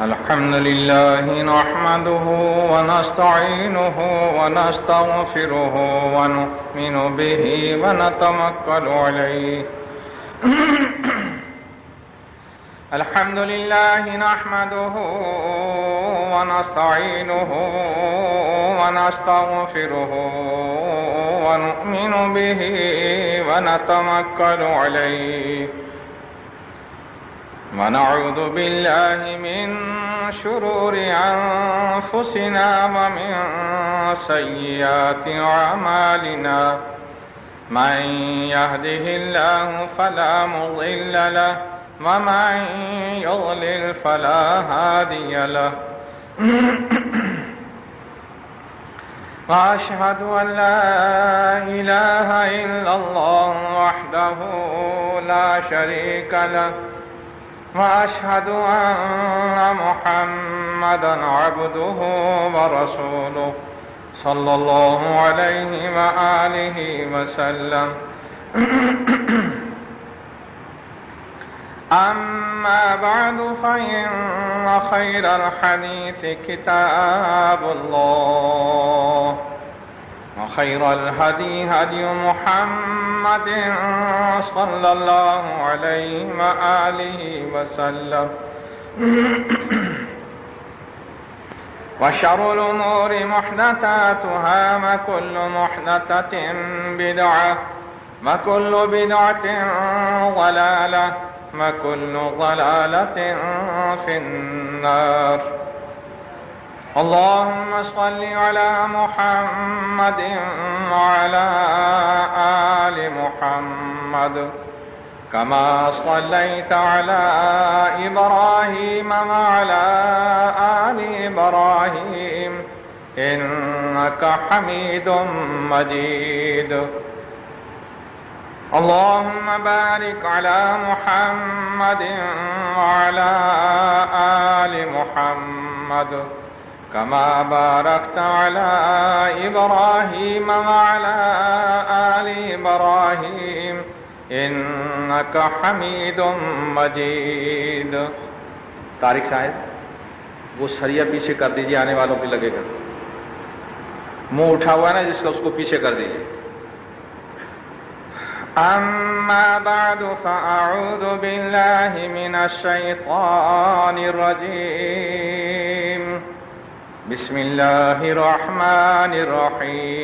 الحمد لله نحمده ونستعينه ونستغفره ونؤمن به ونتوكل عليه الحمد لله نحمده ونستعينه ونستغفره ونؤمن به ونتوكل عليه ونعوذ بالله من شرور أنفسنا ومن سيئات أعمالنا من يهده الله فلا مضل له ومن يضلل فلا هادي له وأشهد أن لا إله إلا الله وحده لا شريك له وأشهد أن محمدًا عبده ورسوله صلى الله عليه وآله وسلم أما بعد فإن خير الحديث كتاب الله وخير الهدي هدي محمد صلى الله عليه وآله وسلم وشر الأمور محدثاتها وكل محدثة بدعة وكل بدعة ضلالة وكل ضلالة في النار اللهم صل على محمد وعلى آل محمد كما صليت على إبراهيم وعلى آل إبراهيم إنك حميد مجيد اللهم بارك على محمد وعلى آل محمد كما باركت على إبراهيم وعلى آل إبراهيم إنك حميد مجيد. طارق صاحب وہ سریا پیچھے کر دیجیے، آنے والوں پہ لگے گا. منہ اٹھا ہوا ہے نا جس کا، اس کو پیچھے کر دیجیے. أما بعد فأعوذ بالله من الشيطان الرجيم بسم الله الرحمن الرحيم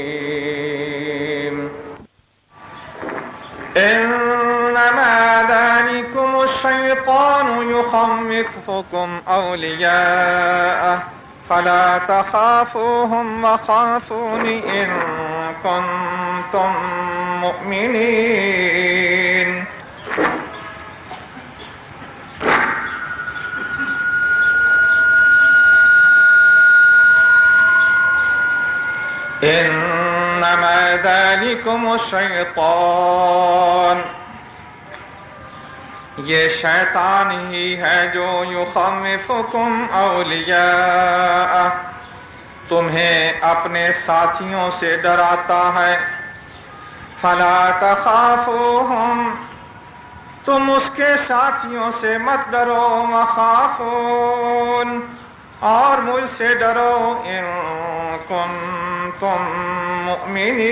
إنما ذلكم الشيطان يخوفكم أولياءه فلا تخافوهم وخافون إن كنتم مؤمنين. إنما ذلكم الشيطان، یہ شیطان ہی ہے جو یخوفکم اولیاء، تمہیں اپنے ساتھیوں سے ڈراتا ہے. فلا تخافوہم، تم اس کے ساتھیوں سے مت ڈرو. وخافون، اور مجھ سے ڈرو. ان کنتم مؤمنین،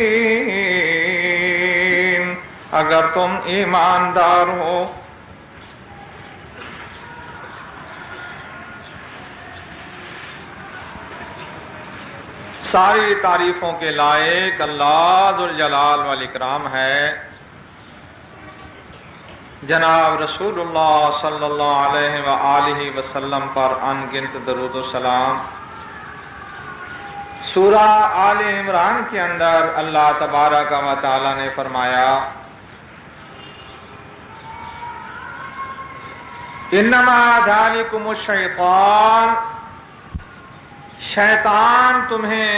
اگر تم ایماندار ہو. ساری تعریفوں کے لائق اللہ ذوالجلال والاکرام ہے. جناب رسول اللہ صلی اللہ علیہ وآلہ وسلم پر ان گنت درود و سلام. سورہ آل عمران کے اندر اللہ تبارک و تعالی نے فرمایا انما ذالکم الشیطان، شیطان تمہیں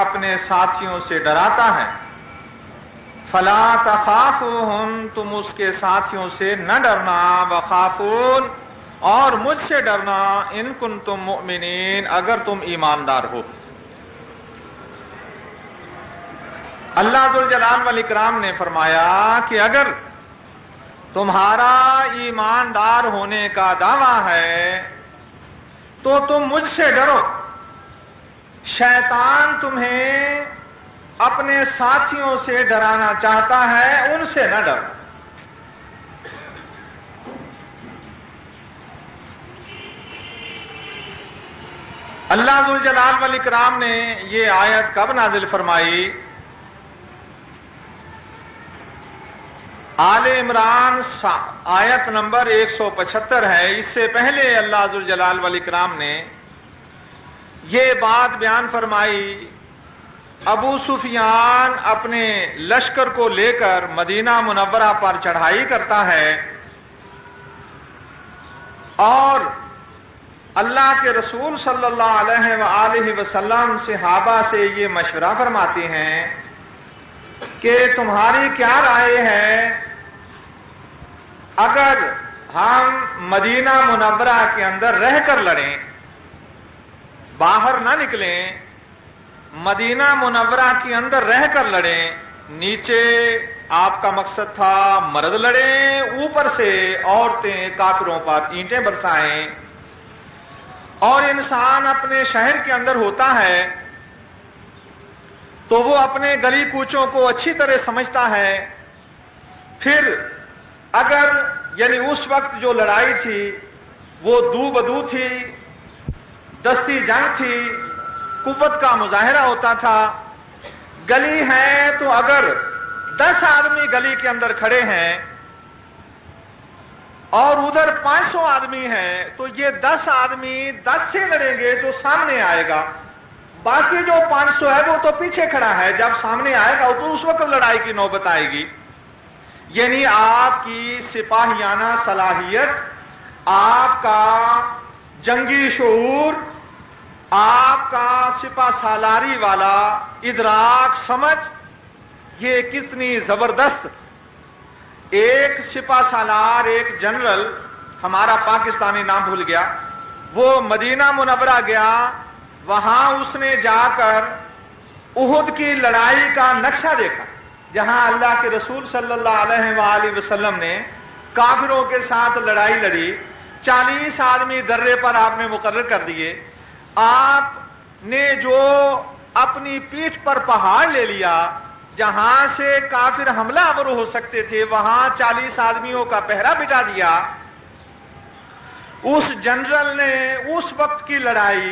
اپنے ساتھیوں سے ڈراتا ہے. فلا تخافوہم، تم اس کے ساتھیوں سے نہ ڈرنا. وخافون، اور مجھ سے ڈرنا. ان کنتم مؤمنین، اگر تم ایماندار ہو. اللہ ذوالجلال والاکرام نے فرمایا کہ اگر تمہارا ایماندار ہونے کا دعویٰ ہے تو تم مجھ سے ڈرو، شیطان تمہیں اپنے ساتھیوں سے ڈرانا چاہتا ہے، ان سے نہ ڈرو۔ اللہ ذوالجلال والاکرام نے یہ آیت کب نازل فرمائی؟ آل عمران آیت نمبر 175 ہے۔ اس سے پہلے اللہ ذوالجلال والاکرام نے یہ بات بیان فرمائی، ابو سفیان اپنے لشکر کو لے کر مدینہ منورہ پر چڑھائی کرتا ہے اور اللہ کے رسول صلی اللہ علیہ وآلہ وسلم صحابہ سے یہ مشورہ فرماتے ہیں کہ تمہاری کیا رائے ہے اگر ہم مدینہ منورہ کے اندر رہ کر لڑیں، باہر نہ نکلیں، مدینہ منورہ کے اندر رہ کر لڑیں؟ نیچے آپ کا مقصد تھا مرد لڑیں، اوپر سے عورتیں کافروں پر اینٹیں برسائیں، اور انسان اپنے شہر کے اندر ہوتا ہے تو وہ اپنے گلی کوچوں کو اچھی طرح سمجھتا ہے۔ پھر اگر یعنی اس وقت جو لڑائی تھی وہ دو بدو تھی، دستی جنگ تھی، قوت کا مظاہرہ ہوتا تھا۔ گلی ہے تو اگر 10 آدمی گلی کے اندر کھڑے ہیں اور ادھر 500 آدمی ہیں تو یہ 10 آدمی 10 سے لڑیں گے تو سامنے آئے گا، باقی جو 500 ہے وہ تو پیچھے کھڑا ہے، جب سامنے آئے گا تو اس وقت لڑائی کی نوبت آئے گی۔ یعنی آپ کی سپاہیانہ صلاحیت، آپ کا جنگی شعور، آپ کا سپہ سالاری والا ادراک سمجھ، یہ کتنی زبردست۔ ایک سپہ سالار، ایک جنرل، ہمارا پاکستانی نام بھول گیا، وہ مدینہ منورہ گیا، وہاں اس نے جا کر احد کی لڑائی کا نقشہ دیکھا، جہاں اللہ کے رسول صلی اللہ علیہ وآلہ وسلم نے کافروں کے ساتھ لڑائی لڑی۔ 40 آدمی درے پر آپ نے مقرر کر دیے، آپ نے جو اپنی پیٹھ پر پہاڑ لے لیا جہاں سے کافر حملہ آور ہو سکتے تھے، وہاں 40 آدمیوں کا پہرا بٹھا دیا۔ اس جنرل نے اس وقت کی لڑائی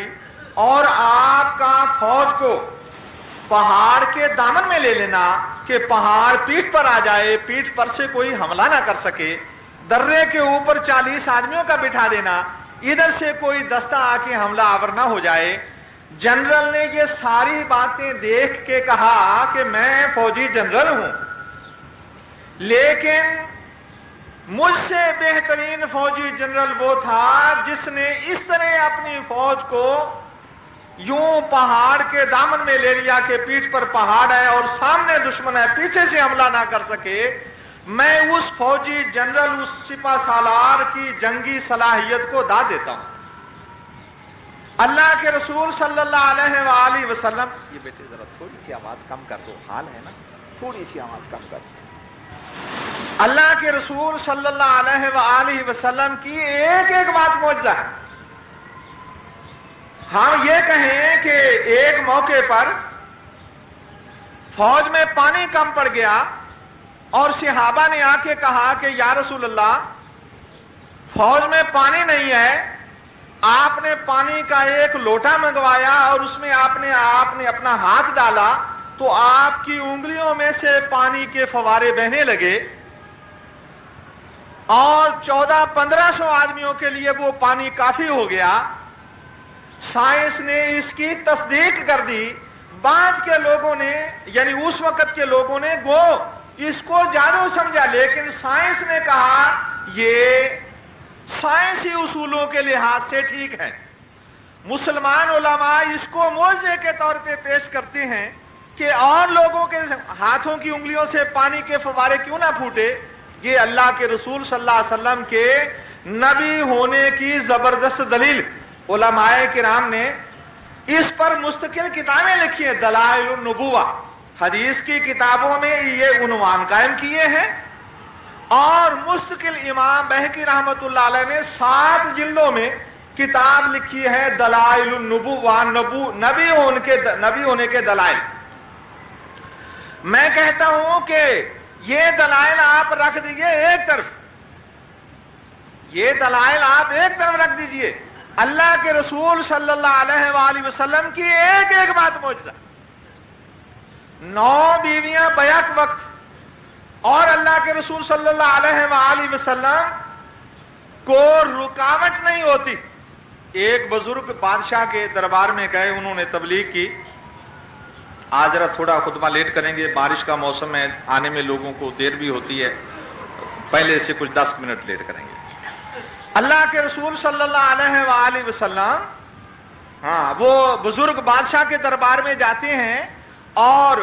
اور آپ کا فوج کو پہاڑ کے دامن میں لے لینا کہ پہاڑ پیٹھ پر آ جائے، پیٹھ پر سے کوئی حملہ نہ کر سکے، درے کے اوپر 40 آدمیوں کا بٹھا دینا، ادھر سے کوئی دستہ آ کے حملہ آور نہ ہو جائے۔ جنرل نے یہ ساری باتیں دیکھ کے کہا کہ میں فوجی جنرل ہوں، لیکن مجھ سے بہترین فوجی جنرل وہ تھا جس نے اس طرح اپنی فوج کو یوں پہاڑ کے دامن میں لے لیا کہ پیٹھ پر پہاڑ ہے اور سامنے دشمن ہے، پیچھے سے حملہ نہ کر سکے۔ میں اس فوجی جنرل، اس سپہ سالار کی جنگی صلاحیت کو داد دیتا ہوں۔ اللہ کے رسول صلی اللہ علیہ وآلہ وسلم، یہ بیٹے ذرا تھوڑی سی آواز کم کر دو، حال ہے نا، تھوڑی سی آواز کم کر دو۔ اللہ کے رسول صلی اللہ علیہ وآلہ وسلم کی ایک ایک بات معجزہ ہے۔ ہم یہ کہیں کہ ایک موقع پر فوج میں پانی کم پڑ گیا اور صحابہ نے آ کے کہا کہ یا رسول اللہ، فوج میں پانی نہیں ہے، آپ نے پانی کا ایک لوٹا منگوایا اور اس میں آپ نے اپنا ہاتھ ڈالا تو آپ کی انگلیوں میں سے پانی کے فوارے بہنے لگے اور 1400-1500 آدمیوں کے لیے وہ پانی کافی ہو گیا۔ سائنس نے اس کی تصدیق کر دی۔ بعد کے لوگوں نے، یعنی اس وقت کے لوگوں نے وہ اس کو جادو سمجھا، لیکن سائنس نے کہا یہ سائنسی اصولوں کے لحاظ سے ٹھیک ہے۔ مسلمان علماء اس کو معجزے کے طور پہ پیش کرتے ہیں کہ اور لوگوں کے ہاتھوں کی انگلیوں سے پانی کے فوارے کیوں نہ پھوٹے۔ یہ اللہ کے رسول صلی اللہ علیہ وسلم کے نبی ہونے کی زبردست دلیل۔ علماء کرام نے اس پر مستقل کتابیں لکھی ہیں، دلائل النبوہ، حدیث کی کتابوں میں یہ عنوان قائم کیے ہیں، اور مستقل امام بہقی رحمۃ اللہ علیہ نے 7 جلدوں میں کتاب لکھی ہے دلائل النبوہ، نبی ہونے کے دلائل۔ میں کہتا ہوں کہ یہ دلائل آپ رکھ دیجئے ایک طرف، یہ دلائل آپ ایک طرف رکھ دیجئے، اللہ کے رسول صلی اللہ علیہ وآلہ وسلم کی ایک ایک بات معجزہ، 9 بیویاں بیک وقت، اور اللہ کے رسول صلی اللہ علیہ وآلہ وسلم کو رکاوٹ نہیں ہوتی۔ ایک بزرگ بادشاہ کے دربار میں گئے، انہوں نے تبلیغ کی۔ آج ذرا تھوڑا خطبہ لیٹ کریں گے، بارش کا موسم ہے، آنے میں لوگوں کو دیر بھی ہوتی ہے، پہلے سے کچھ 10 منٹ لیٹ کریں گے۔ اللہ کے رسول صلی اللہ علیہ وآلہ وسلم وہ بزرگ بادشاہ کے دربار میں جاتے ہیں، اور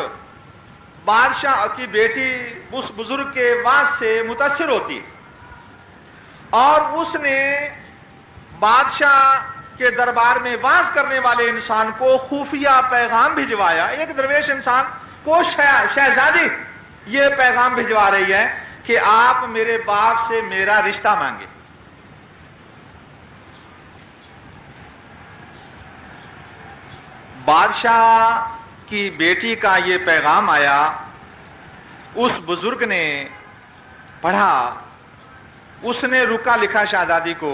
بادشاہ کی بیٹی اس بزرگ کے وعظ سے متاثر ہوتی ہے، اور اس نے بادشاہ کے دربار میں وعظ کرنے والے انسان کو خفیہ پیغام بھجوایا۔ ایک درویش انسان کو شہزادی یہ پیغام بھجوا رہی ہے کہ آپ میرے باپ سے میرا رشتہ مانگے۔ بادشاہ کی بیٹی کا یہ پیغام آیا، اس بزرگ نے پڑھا، اس نے رکا لکھا شہزادی کو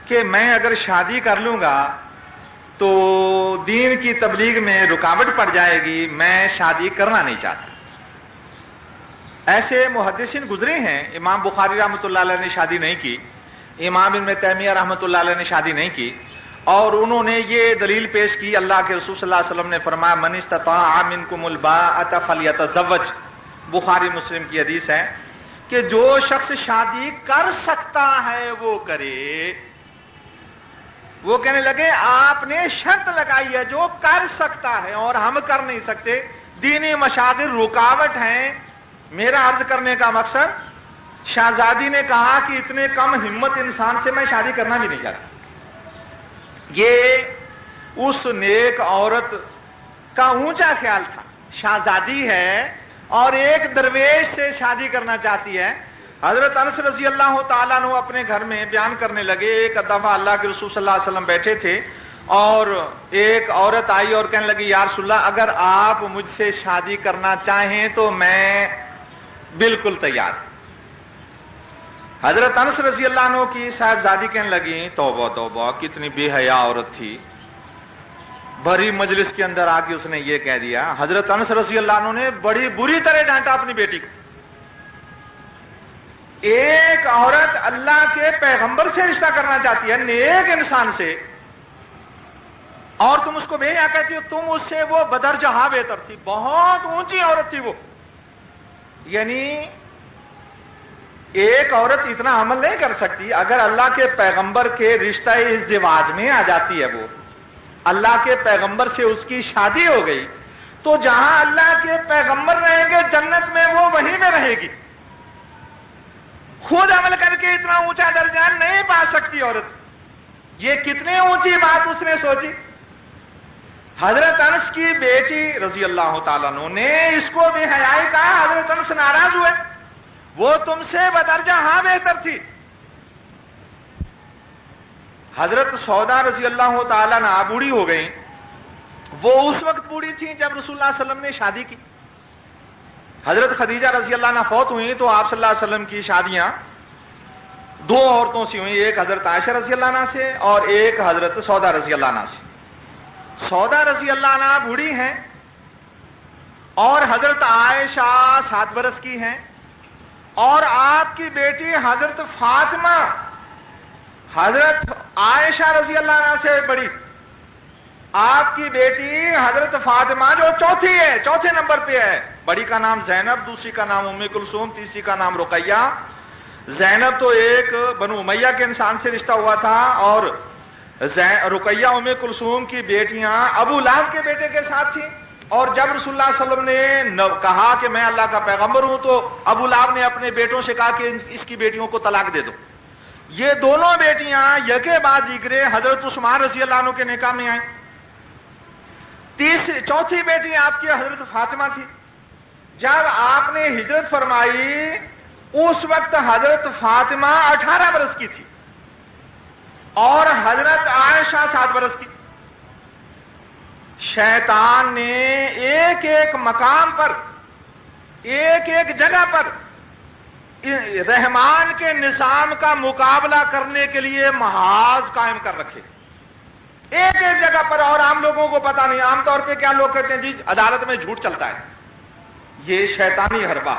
کہ میں اگر شادی کر لوں گا تو دین کی تبلیغ میں رکاوٹ پڑ جائے گی، میں شادی کرنا نہیں چاہتا۔ ایسے محدثین گزرے ہیں، امام بخاری رحمۃ اللہ علیہ نے شادی نہیں کی، امام ابن تیمیہ رحمۃ اللہ علیہ نے شادی نہیں کی، اور انہوں نے یہ دلیل پیش کی، اللہ کے رسول صلی اللہ علیہ وسلم نے فرمایا من استطاع منکم الباءۃ فلیتزوج، بخاری مسلم کی حدیث ہے کہ جو شخص شادی کر سکتا ہے وہ کرے۔ وہ کہنے لگے آپ نے شرط لگائی ہے جو کر سکتا ہے اور ہم کر نہیں سکتے، دینی مشاغل رکاوٹ ہیں۔ میرا عرض کرنے کا مقصد، شہزادی نے کہا کہ اتنے کم ہمت انسان سے میں شادی کرنا بھی نہیں چاہتا۔ یہ اس نیک عورت کا اونچا خیال تھا، شہزادی ہے اور ایک درویش سے شادی کرنا چاہتی ہے۔ حضرت انس رضی اللہ تعالیٰ عنہ اپنے گھر میں بیان کرنے لگے، ایک دفعہ اللہ کے رسول صلی اللہ علیہ وسلم بیٹھے تھے اور ایک عورت آئی اور کہنے لگی یا رسول اللہ اگر آپ مجھ سے شادی کرنا چاہیں تو میں بالکل تیار۔ حضرت انس رضی اللہ عنہ کی صاحبزادی کہنے لگی توبہ توبہ کتنی بے حیا عورت تھی، بھری مجلس کے اندر آ کے اس نے یہ کہہ دیا۔ حضرت انس رضی اللہ عنہ نے بڑی بری طرح ڈانٹا اپنی بیٹی کو۔ ایک عورت اللہ کے پیغمبر سے رشتہ کرنا چاہتی ہے، نیک انسان سے، اور تم اس کو بے حیا کہتی ہو، تم اس سے وہ بدرجہ بہتر تھی، بہت اونچی عورت تھی وہ۔ یعنی ایک عورت اتنا عمل نہیں کر سکتی، اگر اللہ کے پیغمبر کے رشتہ ازدواج میں آ جاتی ہے، وہ اللہ کے پیغمبر سے اس کی شادی ہو گئی، تو جہاں اللہ کے پیغمبر رہیں گے جنت میں وہ وہیں میں رہے گی۔ خود عمل کر کے اتنا اونچا درجہ نہیں پا سکتی عورت۔ یہ کتنی اونچی بات اس نے سوچی۔ حضرت انس کی بیٹی رضی اللہ تعالیٰ عنہ نے اس کو بے حیائی کہا، حضرت انس ناراض ہوئے، وہ تم سے بدرجہ بہتر تھی۔ حضرت سودا رضی اللہ تعالیٰ عنہ بوڑھی ہو گئی، وہ اس وقت بوڑھی تھی جب رسول اللہ صلی اللہ علیہ وسلم نے شادی کی۔ حضرت خدیجہ رضی اللہ عنہ فوت ہوئی تو آپ صلی اللہ علیہ وسلم کی شادیاں 2 عورتوں سے ہوئی، ایک حضرت عائشہ رضی اللہ عنہ سے اور ایک حضرت سودا رضی اللہ عنہ سے۔ سودا رضی اللہ عنہ بوڑھی ہیں اور حضرت عائشہ 7 برس کی ہیں، اور آپ کی بیٹی حضرت فاطمہ حضرت عائشہ رضی اللہ عنہ سے بڑی۔ آپ کی بیٹی حضرت فاطمہ جو چوتھی ہے، چوتھے نمبر پہ ہے، بڑی کا نام زینب، دوسری کا نام ام کلثوم، تیسری کا نام رقیہ۔ زینب تو ایک بنو امیہ کے انسان سے رشتہ ہوا تھا، اور رقیہ ام کلثوم کی بیٹیاں ابو لہب کے بیٹے کے ساتھ تھیں، اور جب رسول اللہ صلی اللہ علیہ وسلم نے کہا کہ میں اللہ کا پیغمبر ہوں تو ابو لہب نے اپنے بیٹوں سے کہا کہ اس کی بیٹیوں کو طلاق دے دو۔ یہ دونوں بیٹیاں یکے بعد دیگرے حضرت عثمان رضی اللہ عنہ کے نکاح میں آئیں۔ چوتھی بیٹی آپ کی حضرت فاطمہ تھی۔ جب آپ نے ہجرت فرمائی اس وقت حضرت فاطمہ 18 برس کی تھی، اور حضرت عائشہ 7 برس کی. شیطان نے ایک ایک مقام پر، ایک ایک جگہ پر رحمان کے نظام کا مقابلہ کرنے کے لیے محاذ قائم کر رکھے، ایک ایک جگہ پر. اور عام لوگوں کو پتا نہیں. عام طور پہ کیا لوگ کہتے ہیں جی عدالت میں جھوٹ چلتا ہے. یہ شیطانی حربہ.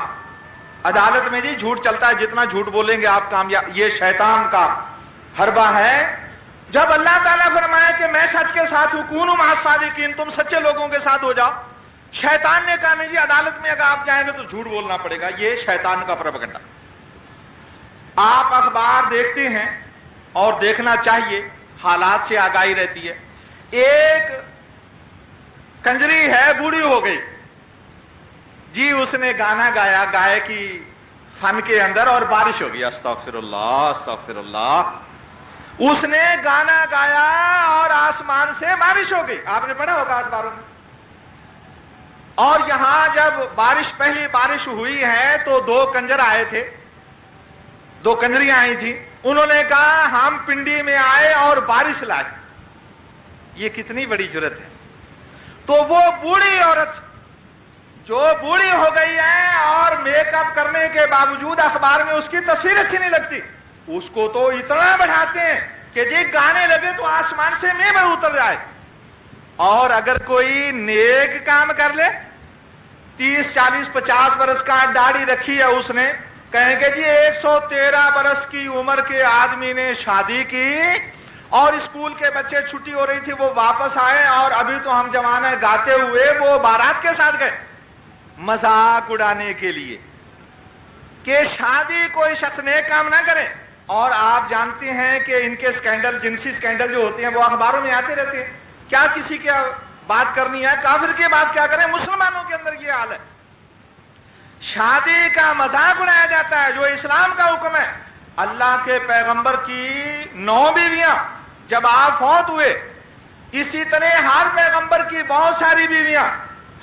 عدالت میں جی جھوٹ چلتا ہے، جتنا جھوٹ بولیں گے آپ کامیاب. یہ شیطان کا حربہ ہے. جب اللہ تعالیٰ فرمائے کہ میں سچ کے ساتھ ہوں، کونوا مع الصادقین، تم سچے لوگوں کے ساتھ ہو جاؤ، شیطان نے کہا نہیں جی عدالت میں اگر آپ جائیں گے تو جھوٹ بولنا پڑے گا. یہ شیطان کا پروپیگنڈا. آپ اخبار دیکھتے ہیں اور دیکھنا چاہیے، حالات سے آگاہی رہتی ہے. ایک کنجری ہے، بوڑھی ہو گئی جی، اس نے گانا گایا گائے کی فن کے اندر اور بارش ہو گئی. استغفر اللہ استغفر اللہ. اس نے گانا گایا اور آسمان سے بارش ہو گئی. آپ نے پڑھا ہوگا اخباروں میں. اور یہاں جب پہلی بارش ہوئی ہے تو 2 کنجر آئے تھے، 2 کنجریاں آئی تھی. انہوں نے کہا ہم پنڈی میں آئے اور بارش لائے. یہ کتنی بڑی جرت ہے. تو وہ بوڑھی عورت جو بوڑھی ہو گئی ہے اور میک اپ کرنے کے باوجود اخبار میں اس کی تصویر اچھی نہیں لگتی، اس کو تو اتنا بڑھاتے ہیں کہ جی گانے لگے تو آسمان سے ممبر اتر جائے. اور اگر کوئی نیک کام کر لے، 30 40 50 برس کا داڑھی رکھی ہے اس نے، کہیں گے جی 113 برس کی عمر کے آدمی نے شادی کی اور اسکول کے بچے چھٹی ہو رہی تھی وہ واپس آئے اور ابھی تو ہم جوان ہیں گاتے ہوئے وہ بارات کے ساتھ گئے. مذاق اڑانے کے لیے کہ شادی کوئی شخص نیک کام نہ کرے. اور آپ جانتے ہیں کہ ان کے سکینڈل، جنسی سکینڈل جو ہوتے ہیں وہ اخباروں میں آتے رہتے ہیں. کیا کسی کی بات کرنی ہے، کافر کی بات کیا کریں. مسلمانوں کے اندر یہ حال ہے. شادی کا مذاق اڑایا جاتا ہے جو اسلام کا حکم ہے. اللہ کے پیغمبر کی 9 بیویاں جب آپ فوت ہوئے، اسی طرح ہر پیغمبر کی بہت ساری بیویاں.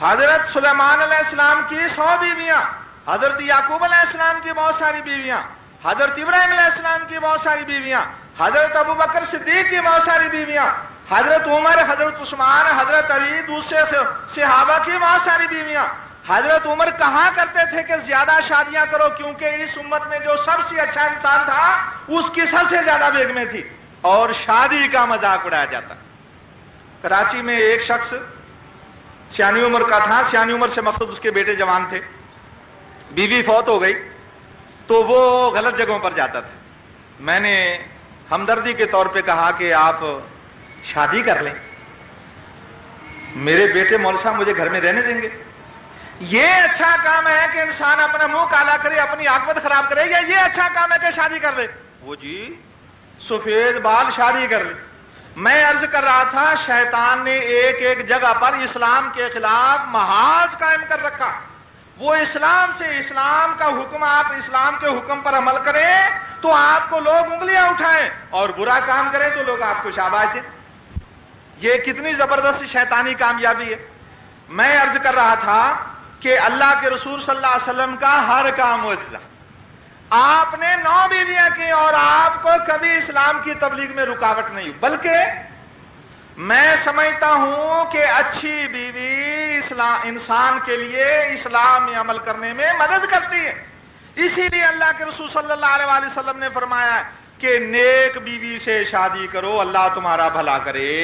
حضرت سلیمان علیہ السلام کی 100 بیویاں، حضرت یعقوب علیہ السلام کی بہت ساری بیویاں، حضرت ابراہیم علیہ السلام کی بہت ساری بیویاں، حضرت ابو بکر صدیق کی بہت ساری بیویاں، حضرت عمر، حضرت عثمان، حضرت علی، دوسرے صحابہ کی بہت ساری بیویاں. حضرت عمر کہا کرتے تھے کہ زیادہ شادیاں کرو کیونکہ اس امت میں جو سب سے اچھا انسان تھا اس کی سب سے زیادہ بیگمیں تھی. اور شادی کا مذاق اڑایا جاتا. کراچی میں ایک شخص سیانی عمر کا تھا. سیانی عمر سے مقصود اس کے بیٹے جوان تھے. بیوی فوت ہو گئی تو وہ غلط جگہوں پر جاتا تھا. میں نے ہمدردی کے طور پہ کہا کہ آپ شادی کر لیں، میرے بیٹے مولوی صاحب مجھے گھر میں رہنے دیں گے. یہ اچھا کام ہے کہ انسان اپنا منہ کالا کرے، اپنی عاقبت خراب کرے، یا یہ اچھا کام ہے کہ شادی کر لے؟ وہ جی سفید بال شادی کر لے. میں عرض کر رہا تھا شیطان نے ایک ایک جگہ پر اسلام کے خلاف محاذ قائم کر رکھا. وہ اسلام سے، اسلام کا حکم، آپ اسلام کے حکم پر عمل کریں تو آپ کو لوگ انگلیاں اٹھائیں اور برا کام کریں تو لوگ آپ کو شاباش دیں. یہ کتنی زبردست شیطانی کامیابی ہے. میں عرض کر رہا تھا کہ اللہ کے رسول صلی اللہ علیہ وسلم کا ہر کام معجزہ. آپ نے 9 بیویاں کی اور آپ کو کبھی اسلام کی تبلیغ میں رکاوٹ نہیں ہوئی. بلکہ میں سمجھتا ہوں کہ اچھی بیوی انسان کے لیے اسلام میں عمل کرنے میں مدد کرتی ہے. اسی لیے اللہ کے رسول صلی اللہ علیہ وآلہ وسلم نے فرمایا کہ نیک بیوی سے شادی کرو اللہ تمہارا بھلا کرے.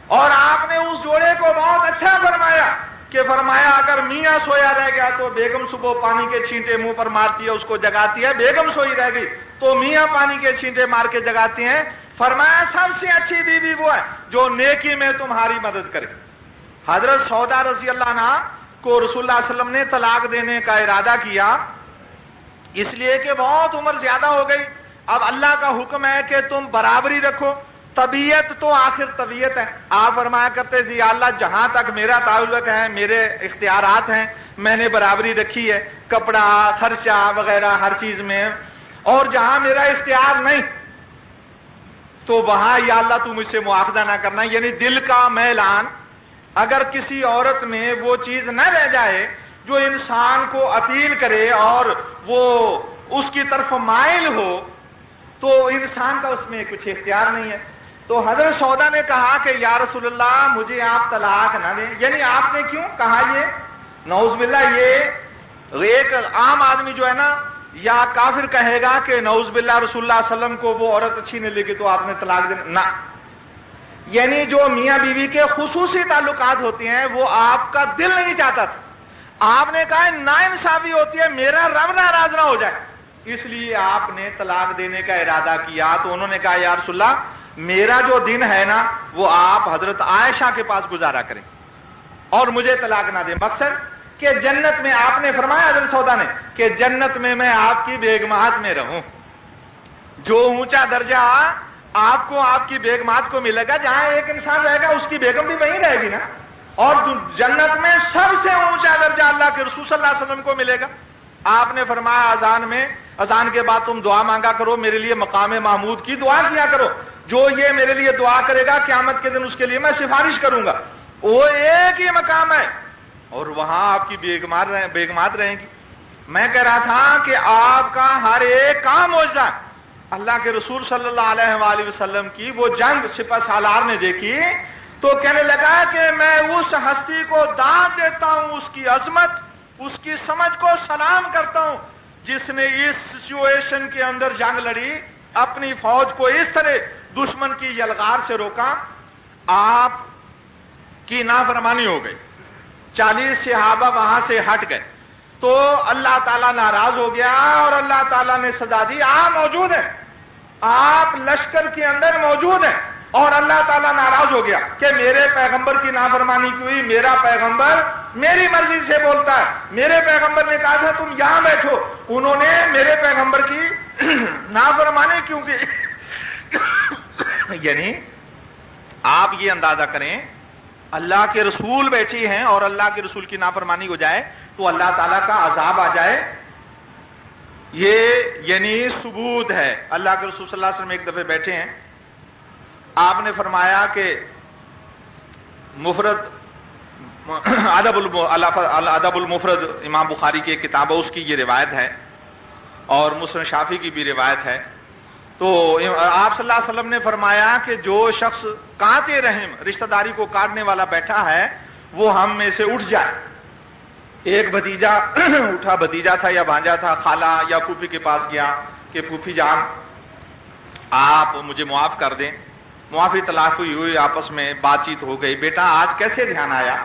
اور آپ نے اس جوڑے کو بہت اچھا فرمایا اگر میاں سویا رہ گیا تو بیگم صبح پانی کے چھینٹے منہ پر مارتی ہے، اس کو جگاتی ہے. بیگم سوئی رہ گئی تو میاں پانی کے چھینٹے مار کے جگاتی ہیں. فرمایا سب سے اچھی بیوی وہ ہے جو نیکی میں تمہاری مدد کرے. حضرت سودا رضی اللہ عنہ کو رسول اللہ صلی اللہ علیہ وسلم نے طلاق دینے کا ارادہ کیا، اس لیے کہ بہت عمر زیادہ ہو گئی. اب اللہ کا حکم ہے کہ تم برابری رکھو. طبیعت تو آخر طبیعت ہے. آپ فرمایا کرتے جی اللہ جہاں تک میرا تعلق ہے، میرے اختیارات ہیں، میں نے برابری رکھی ہے کپڑا، خرچہ وغیرہ ہر چیز میں. اور جہاں میرا اختیار نہیں تو وہاں یا اللہ تو مجھ سے مواخذہ نہ کرنا. یعنی دل کا میلان اگر کسی عورت میں وہ چیز نہ رہ جائے جو انسان کو اپیل کرے اور وہ اس کی طرف مائل ہو تو انسان کا اس میں کچھ اختیار نہیں ہے. تو حضرت سودا نے کہا کہ یا رسول اللہ مجھے آپ طلاق نہ دیں. یعنی آپ نے کیوں کہا؟ یہ نعوذ باللہ یہ ایک عام آدمی جو ہے نا یا کافر کہے گا کہ نعوذ باللہ رسول اللہ صلی اللہ علیہ وسلم کو وہ عورت اچھی نہیں لگی تو آپ نے طلاق دینا نہ. یعنی جو میاں بیوی کے خصوصی تعلقات ہوتے ہیں وہ آپ کا دل نہیں چاہتا تھا. آپ نے کہا ناانصافی ہوتی ہے، میرا رب ناراض نہ ہو جائے، اس لیے آپ نے طلاق دینے کا ارادہ کیا. تو انہوں نے کہا یا رسول اللہ میرا جو دن ہے نا وہ آپ حضرت عائشہ کے پاس گزارا کریں اور مجھے طلاق نہ دیں. مقصد کہ جنت میں آپ نے فرمایا حضرت سودا نے کہ جنت میں میں آپ کی بیگمات میں رہوں. جو اونچا درجہ آپ کو آپ کی بیگمات کو ملے گا، جہاں ایک انسان رہے گا اس کی بیگم بھی وہیں رہے گی نا. اور جنت میں سب سے اونچا درجہ اللہ کے رسول صلی اللہ علیہ وسلم کو ملے گا. آپ نے فرمایا اذان کے بعد تم دعا مانگا کرو، میرے لیے مقام محمود کی دعا کیا کرو. جو یہ میرے لیے دعا کرے گا قیامت کے دن اس کے لیے میں سفارش کروں گا. وہ ایک ہی مقام ہے اور وہاں آپ کی بیگمات رہیں گی. میں کہہ رہا تھا کہ آپ کا ہر ایک کام معجزہ. اللہ کے رسول صلی اللہ علیہ وآلہ وسلم کی وہ جنگ سپہ سالار نے دیکھی تو کہنے لگا کہ میں اس ہستی کو داد دیتا ہوں، اس کی عظمت، اس کی سمجھ کو سلام کرتا ہوں جس نے اس سچویشن کے اندر جنگ لڑی، اپنی فوج کو اس طرح دشمن کی یلغار سے روکا. آپ کی نافرمانی ہو گئی، 40 صحابہ وہاں سے ہٹ گئے تو اللہ تعالیٰ ناراض ہو گیا اور اللہ تعالیٰ نے سزا دی. آپ موجود ہیں، آپ لشکر کے اندر موجود ہیں اور اللہ تعالیٰ ناراض ہو گیا کہ میرے پیغمبر کی نافرمانی کی ہوئی. میرا پیغمبر میری مرضی سے بولتا ہے. میرے پیغمبر نے کہا تھا تم یہاں بیٹھو، انہوں نے میرے پیغمبر کی نافرمانی کیوں کی؟ یعنی آپ یہ اندازہ کریں اللہ کے رسول بیٹھے ہیں اور اللہ کے رسول کی نافرمانی ہو جائے تو اللہ تعالیٰ کا عذاب آ جائے. یہ یعنی ثبوت ہے. اللہ کے رسول صلی اللہ علیہ وسلم ایک دفعہ بیٹھے ہیں، آپ نے فرمایا کہ مفرد ادب المفرد امام بخاری کی ایک کتاب ہے، اس کی یہ روایت ہے اور مسلم شافعی کی بھی روایت ہے. تو آپ صلی اللہ علیہ وسلم نے فرمایا کہ جو شخص کاتے رحم رشتہ داری کو کاٹنے والا بیٹھا ہے وہ ہم میں سے اٹھ جائے. ایک بھتیجا اٹھا، بھتیجا تھا یا بھانجا تھا، خالہ یا پھوپھی کے پاس گیا کہ پھوپھی جان آپ مجھے معاف کر دیں. معافی طلاق ہوئی، آپس میں بات چیت ہو گئی. بیٹا آج کیسے دھیان آیا؟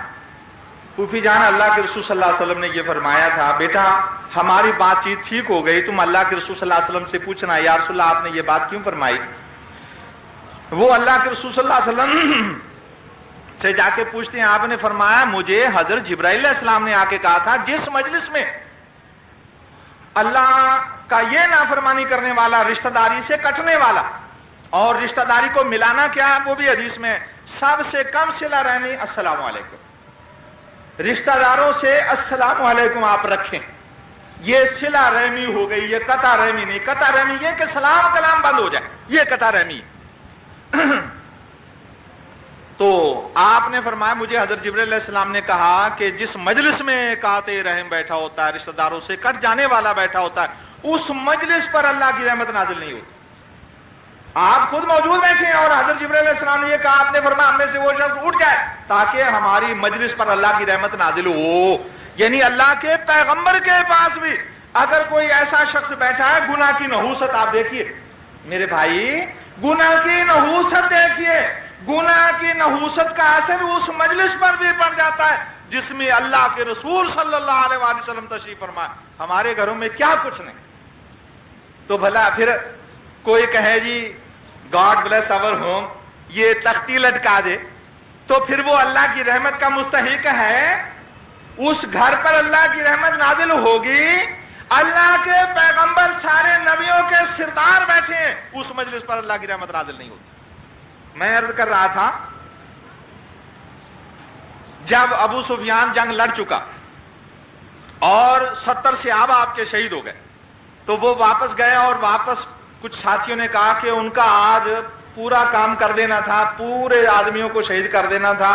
پھوپھی جان اللہ کے رسول صلی اللہ علیہ وسلم نے یہ فرمایا تھا بیٹا ہماری بات چیت ٹھیک ہو گئی، تم اللہ کے رسول صلی اللہ علیہ وسلم سے پوچھنا یا رسول اللہ آپ نے یہ بات کیوں فرمائی؟ وہ اللہ کے رسول صلی اللہ علیہ وسلم سے جا کے پوچھتے ہیں. آپ نے فرمایا مجھے حضرت جبرائیل علیہ السلام نے آ کے کہا تھا جس مجلس میں اللہ کا یہ نافرمانی کرنے والا رشتہ داری سے کٹنے والا اور رشتہ داری کو ملانا کیا وہ بھی حدیث میں سب سے کم صلہ رحمی السلام علیکم. رشتہ داروں سے السلام علیکم آپ رکھیں. یہ صلہ رحمی ہو گئی، یہ قطع رحمی نہیں. قطع رحمی یہ کہ سلام کلام بند ہو جائے، یہ قطع رحمی. تو آپ نے فرمایا مجھے حضرت جبرائیل علیہ السلام نے کہا کہ جس مجلس میں قاطع رحم بیٹھا ہوتا ہے، رشتہ داروں سے کٹ جانے والا بیٹھا ہوتا ہے، اس مجلس پر اللہ کی رحمت نازل نہیں ہوتی. آپ خود موجود بیٹھے ہیں اور حضرت جبرائیل علیہ السلام نے یہ کہا، آپ نے فرمایا ہم میں سے وہ شخص اٹھ جائے تاکہ ہماری مجلس پر اللہ کی رحمت نازل ہو. یعنی اللہ کے پیغمبر کے پاس بھی اگر کوئی ایسا شخص بیٹھا ہے، گناہ کی نحوست آپ دیکھیے میرے بھائی، گناہ کی نحوست دیکھیے. گناہ کی نحوست کا اثر اس مجلس پر بھی پڑ جاتا ہے جس میں اللہ کے رسول صلی اللہ علیہ وآلہ وسلم تشریف فرمائے. ہمارے گھروں میں کیا کچھ نہیں. تو بھلا پھر کوئی کہے جی گاڈ بلیس آور ہوم، یہ تختی لٹکا دے تو پھر وہ اللہ کی رحمت کا مستحق ہے. اس گھر پر اللہ کی رحمت نازل ہوگی. اللہ کے پیغمبر سارے نبیوں کے سردار بیٹھے ہیں، اس مجلس پر اللہ کی رحمت نازل نہیں ہوگی. میں عرض کر رہا تھا جب ابو سفیان جنگ لڑ چکا اور 70 صحابہ آپ کے شہید ہو گئے تو وہ واپس گئے اور واپس کچھ ساتھیوں نے کہا کہ ان کا آج پورا کام کر دینا تھا، پورے آدمیوں کو شہید کر دینا تھا،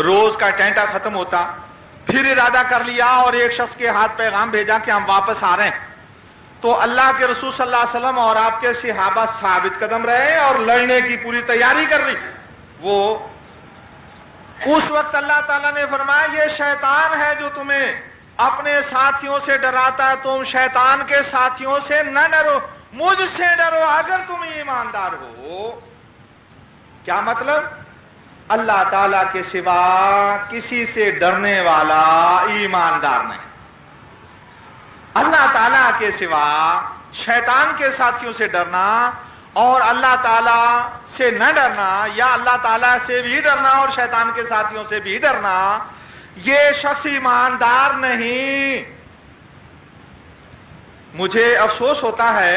روز کا ٹینٹا ختم ہوتا. پھر ارادہ کر لیا اور ایک شخص کے ہاتھ پیغام بھیجا کہ ہم واپس آ رہے ہیں. تو اللہ کے رسول صلی اللہ علیہ وسلم اور آپ کے صحابہ ثابت قدم رہے اور لڑنے کی پوری تیاری کر لی. وہ اس وقت اللہ تعالیٰ نے فرمایا یہ شیطان ہے جو تمہیں اپنے ساتھیوں سے ڈراتا ہے، تم شیطان کے ساتھیوں سے نہ ڈرو، مجھ سے ڈرو اگر تم ایماندار ہو. کیا مطلب؟ اللہ تعالیٰ کے سوا کسی سے ڈرنے والا ایماندار نہیں. اللہ تعالیٰ کے سوا شیطان کے ساتھیوں سے ڈرنا اور اللہ تعالیٰ سے نہ ڈرنا، یا اللہ تعالیٰ سے بھی ڈرنا اور شیطان کے ساتھیوں سے بھی ڈرنا، یہ شخص ایماندار نہیں. مجھے افسوس ہوتا ہے،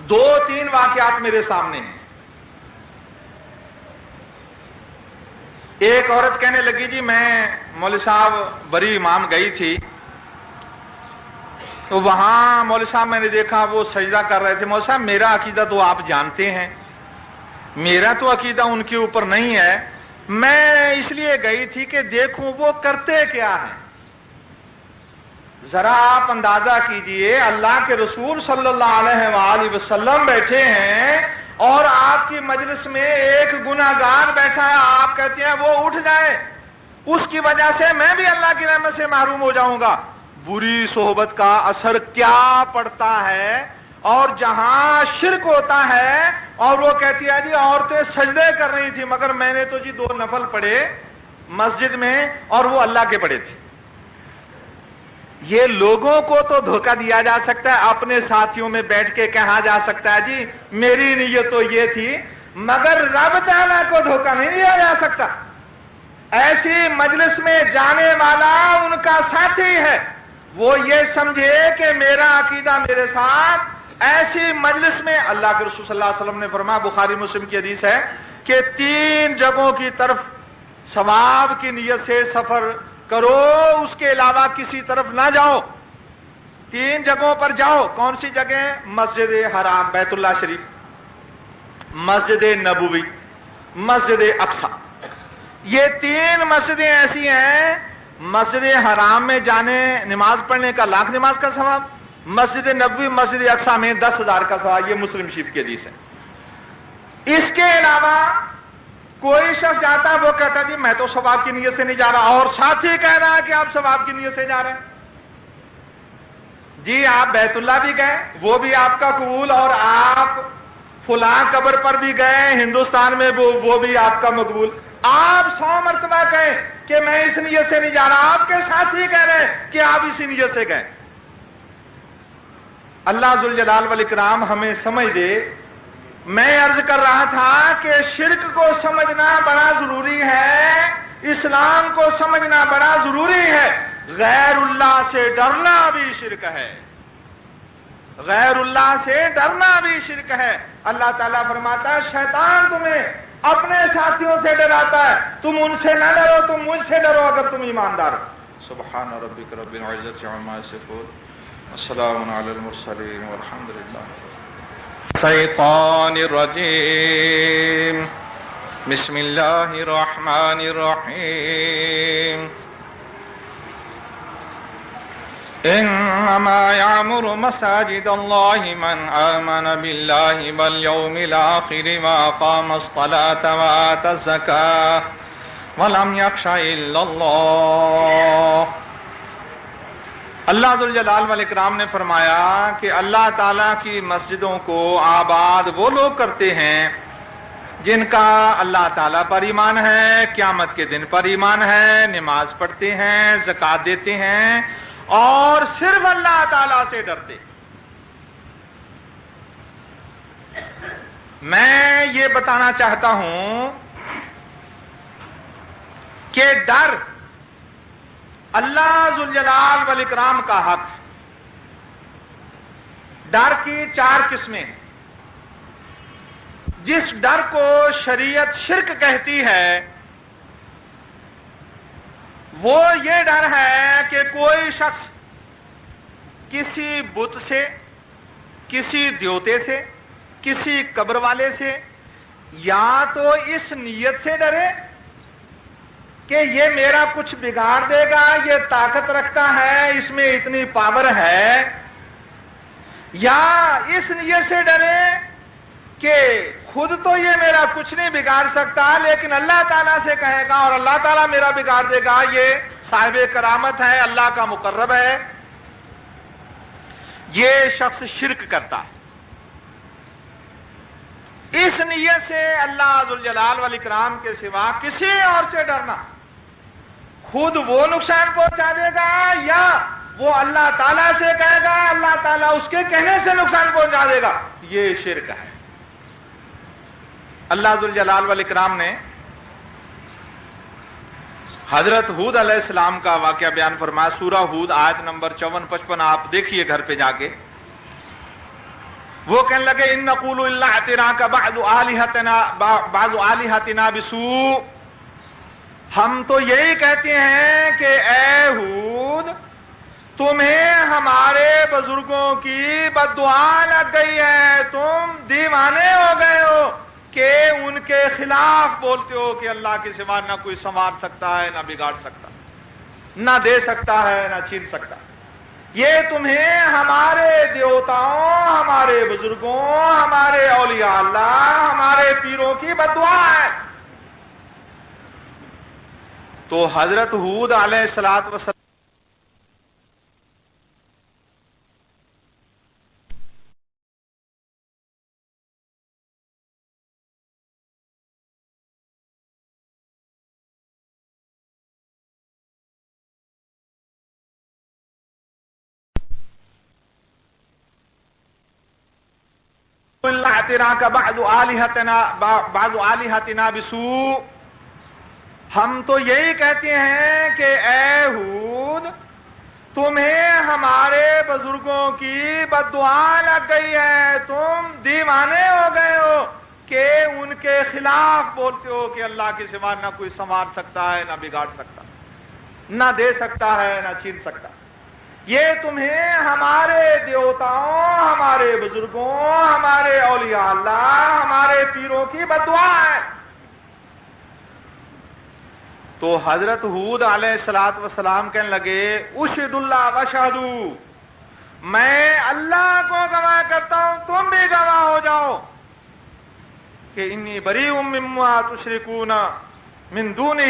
2-3 واقعات میرے سامنے ہیں. ایک عورت کہنے لگی جی میں مولوی صاحب بری امام گئی تھی تو وہاں مولوی صاحب میں نے دیکھا وہ سجدہ کر رہے تھے. مولوی صاحب میرا عقیدہ تو آپ جانتے ہیں، میرا تو عقیدہ ان کے اوپر نہیں ہے، میں اس لیے گئی تھی کہ دیکھوں وہ کرتے کیا ہیں. ذرا آپ اندازہ کیجئے، اللہ کے رسول صلی اللہ علیہ وآلہ وسلم بیٹھے ہیں اور آپ کی مجلس میں ایک گناہگار بیٹھا ہے، آپ کہتے ہیں وہ اٹھ جائے، اس کی وجہ سے میں بھی اللہ کی رحمت سے محروم ہو جاؤں گا. بری صحبت کا اثر کیا پڑتا ہے. اور جہاں شرک ہوتا ہے اور وہ کہتی ہے جی عورتیں سجدے کر رہی تھی مگر میں نے تو جی 2 نفل پڑھے مسجد میں اور وہ اللہ کے پڑھے تھے. یہ لوگوں کو تو دھوکہ دیا جا سکتا ہے، اپنے ساتھیوں میں بیٹھ کے کہا جا سکتا ہے جی میری نیت تو یہ تھی، مگر رب تعالیٰ کو دھوکہ نہیں دیا جا سکتا. ایسی مجلس میں جانے والا ان کا ساتھی ہے، وہ یہ سمجھے کہ میرا عقیدہ میرے ساتھ. ایسی مجلس میں اللہ کے رسول صلی اللہ علیہ وسلم نے فرمایا، بخاری مسلم کی حدیث ہے کہ 3 جگہوں کی طرف ثواب کی نیت سے سفر کرو، اس کے علاوہ کسی طرف نہ جاؤ. 3 جگہوں پر جاؤ. کون سی جگہ؟ مسجد حرام بیت اللہ شریف، مسجد نبوی، مسجد اقصی. یہ 3 مسجدیں ایسی ہیں، مسجد حرام میں جانے نماز پڑھنے کا 1,00,000 نماز کا ثواب، مسجد نبوی مسجد اقصی میں 10,000 کا ثواب. یہ مسلم شریف کی حدیث ہے. اس کے علاوہ کوئی شخص جاتا ہے وہ کہتا ہے جی میں تو ثواب کی نیت سے نہیں جا رہا، اور ساتھی کہہ رہا ہے کہ آپ ثواب کی نیت سے جا رہے ہیں. جی آپ بیت اللہ بھی گئے وہ بھی آپ کا قبول، اور آپ فلاں قبر پر بھی گئے ہندوستان میں وہ بھی آپ کا مقبول. آپ 100 مرتبہ کہیں کہ میں اس نیت سے نہیں جا رہا، آپ کے ساتھی کہہ رہے ہیں کہ آپ اسی نیت سے گئے. اللہ ذوالجلال والاکرام ہمیں سمجھ دے. میں عرض کر رہا تھا کہ شرک کو سمجھنا بڑا ضروری ہے، اسلام کو سمجھنا بڑا ضروری ہے. غیر اللہ سے ڈرنا بھی شرک ہے، غیر اللہ سے ڈرنا بھی شرک ہے. اللہ تعالیٰ فرماتا ہے شیطان تمہیں اپنے ساتھیوں سے ڈراتا ہے، تم ان سے نہ ڈرو، تم مجھ سے ڈرو اگر تم ایماندار ہو. سبحان ربک رب العزت عما یصفون والسلام علی المرسلین والحمد للہ. الشیطان الرجیم بسم اللہ الرحمن الرحیم. انما يعمر مساجد الله من آمن بالله واليوم الآخر وأقام الصلاة وآتى الزكاة ولم يخش إلا الله. اللہ ذوالجلال والاکرام نے فرمایا کہ اللہ تعالیٰ کی مسجدوں کو آباد وہ لوگ کرتے ہیں جن کا اللہ تعالیٰ پر ایمان ہے، قیامت کے دن پر ایمان ہے، نماز پڑھتے ہیں، زکوٰۃ دیتے ہیں اور صرف اللہ تعالیٰ سے ڈرتے. میں یہ بتانا چاہتا ہوں کہ ڈر اللہ ذوالجلال والاکرام کا حق. ڈر کی 4 قسمیں. جس ڈر کو شریعت شرک کہتی ہے وہ یہ ڈر ہے کہ کوئی شخص کسی بت سے، کسی دیوتے سے، کسی قبر والے سے یا تو اس نیت سے ڈرے کہ یہ میرا کچھ بگاڑ دے گا، یہ طاقت رکھتا ہے، اس میں اتنی پاور ہے یا اس نیت سے ڈرے کہ خود تو یہ میرا کچھ نہیں بگاڑ سکتا، لیکن اللہ تعالیٰ سے کہے گا اور اللہ تعالیٰ میرا بگاڑ دے گا، یہ صاحب کرامت ہے، اللہ کا مقرب ہے، یہ شخص شرک کرتا ہے۔ اس نیت سے اللہ ذوالجلال والاکرام کے سوا کسی اور سے ڈرنا، خود وہ نقصان پہنچا دے گا یا وہ اللہ تعالیٰ سے کہے گا، اللہ تعالیٰ اس کے کہنے سے نقصان پہنچا دے گا، یہ شرک ہے۔ اللہ ذوالجلال والاکرام نے حضرت ہود علیہ السلام کا واقعہ بیان فرمایا، سورہ ہود آیت نمبر 54-55، آپ دیکھیے گھر پہ جا کے۔ وہ کہنے لگے ان نقول الا اعتراک بعض آلہتنا بسوء، ہم تو یہی کہتے ہیں کہ اے ہود تمہیں ہمارے بزرگوں کی بد دعا لگ گئی ہے، تم دیوانے ہو گئے ہو کہ ان کے خلاف بولتے ہو کہ اللہ کے سوا نہ کوئی سنوار سکتا ہے، نہ بگاڑ سکتا، نہ دے سکتا ہے، نہ چھین سکتا۔ یہ تمہیں ہمارے دیوتاؤں، ہمارے بزرگوں، ہمارے اولیاء اللہ، ہمارے پیروں کی بد دعا ہے۔ تو حضرت ہود علیہ السلام اللہ اعتراک بعض آلہتنا بسوء، ہم تو یہی کہتے ہیں کہ اے ہود تمہیں ہمارے بزرگوں کی بد دعا لگ گئی ہے، تم دیوانے ہو گئے ہو کہ ان کے خلاف بولتے ہو کہ اللہ کے سوا نہ کوئی سنوار سکتا ہے، نہ بگاڑ سکتا، نہ دے سکتا ہے، نہ چھین سکتا۔ یہ تمہیں ہمارے دیوتاؤں، ہمارے بزرگوں، ہمارے اولیاء اللہ، ہمارے پیروں کی بد دعا ہے۔ تو حضرت ہود علیہ السلام کہنے لگے اشہد اللہ واشہدوا، میں اللہ کو گواہ کرتا ہوں، تم بھی گواہ ہو جاؤ کہ انی بریء مما تشرکون من دونہ،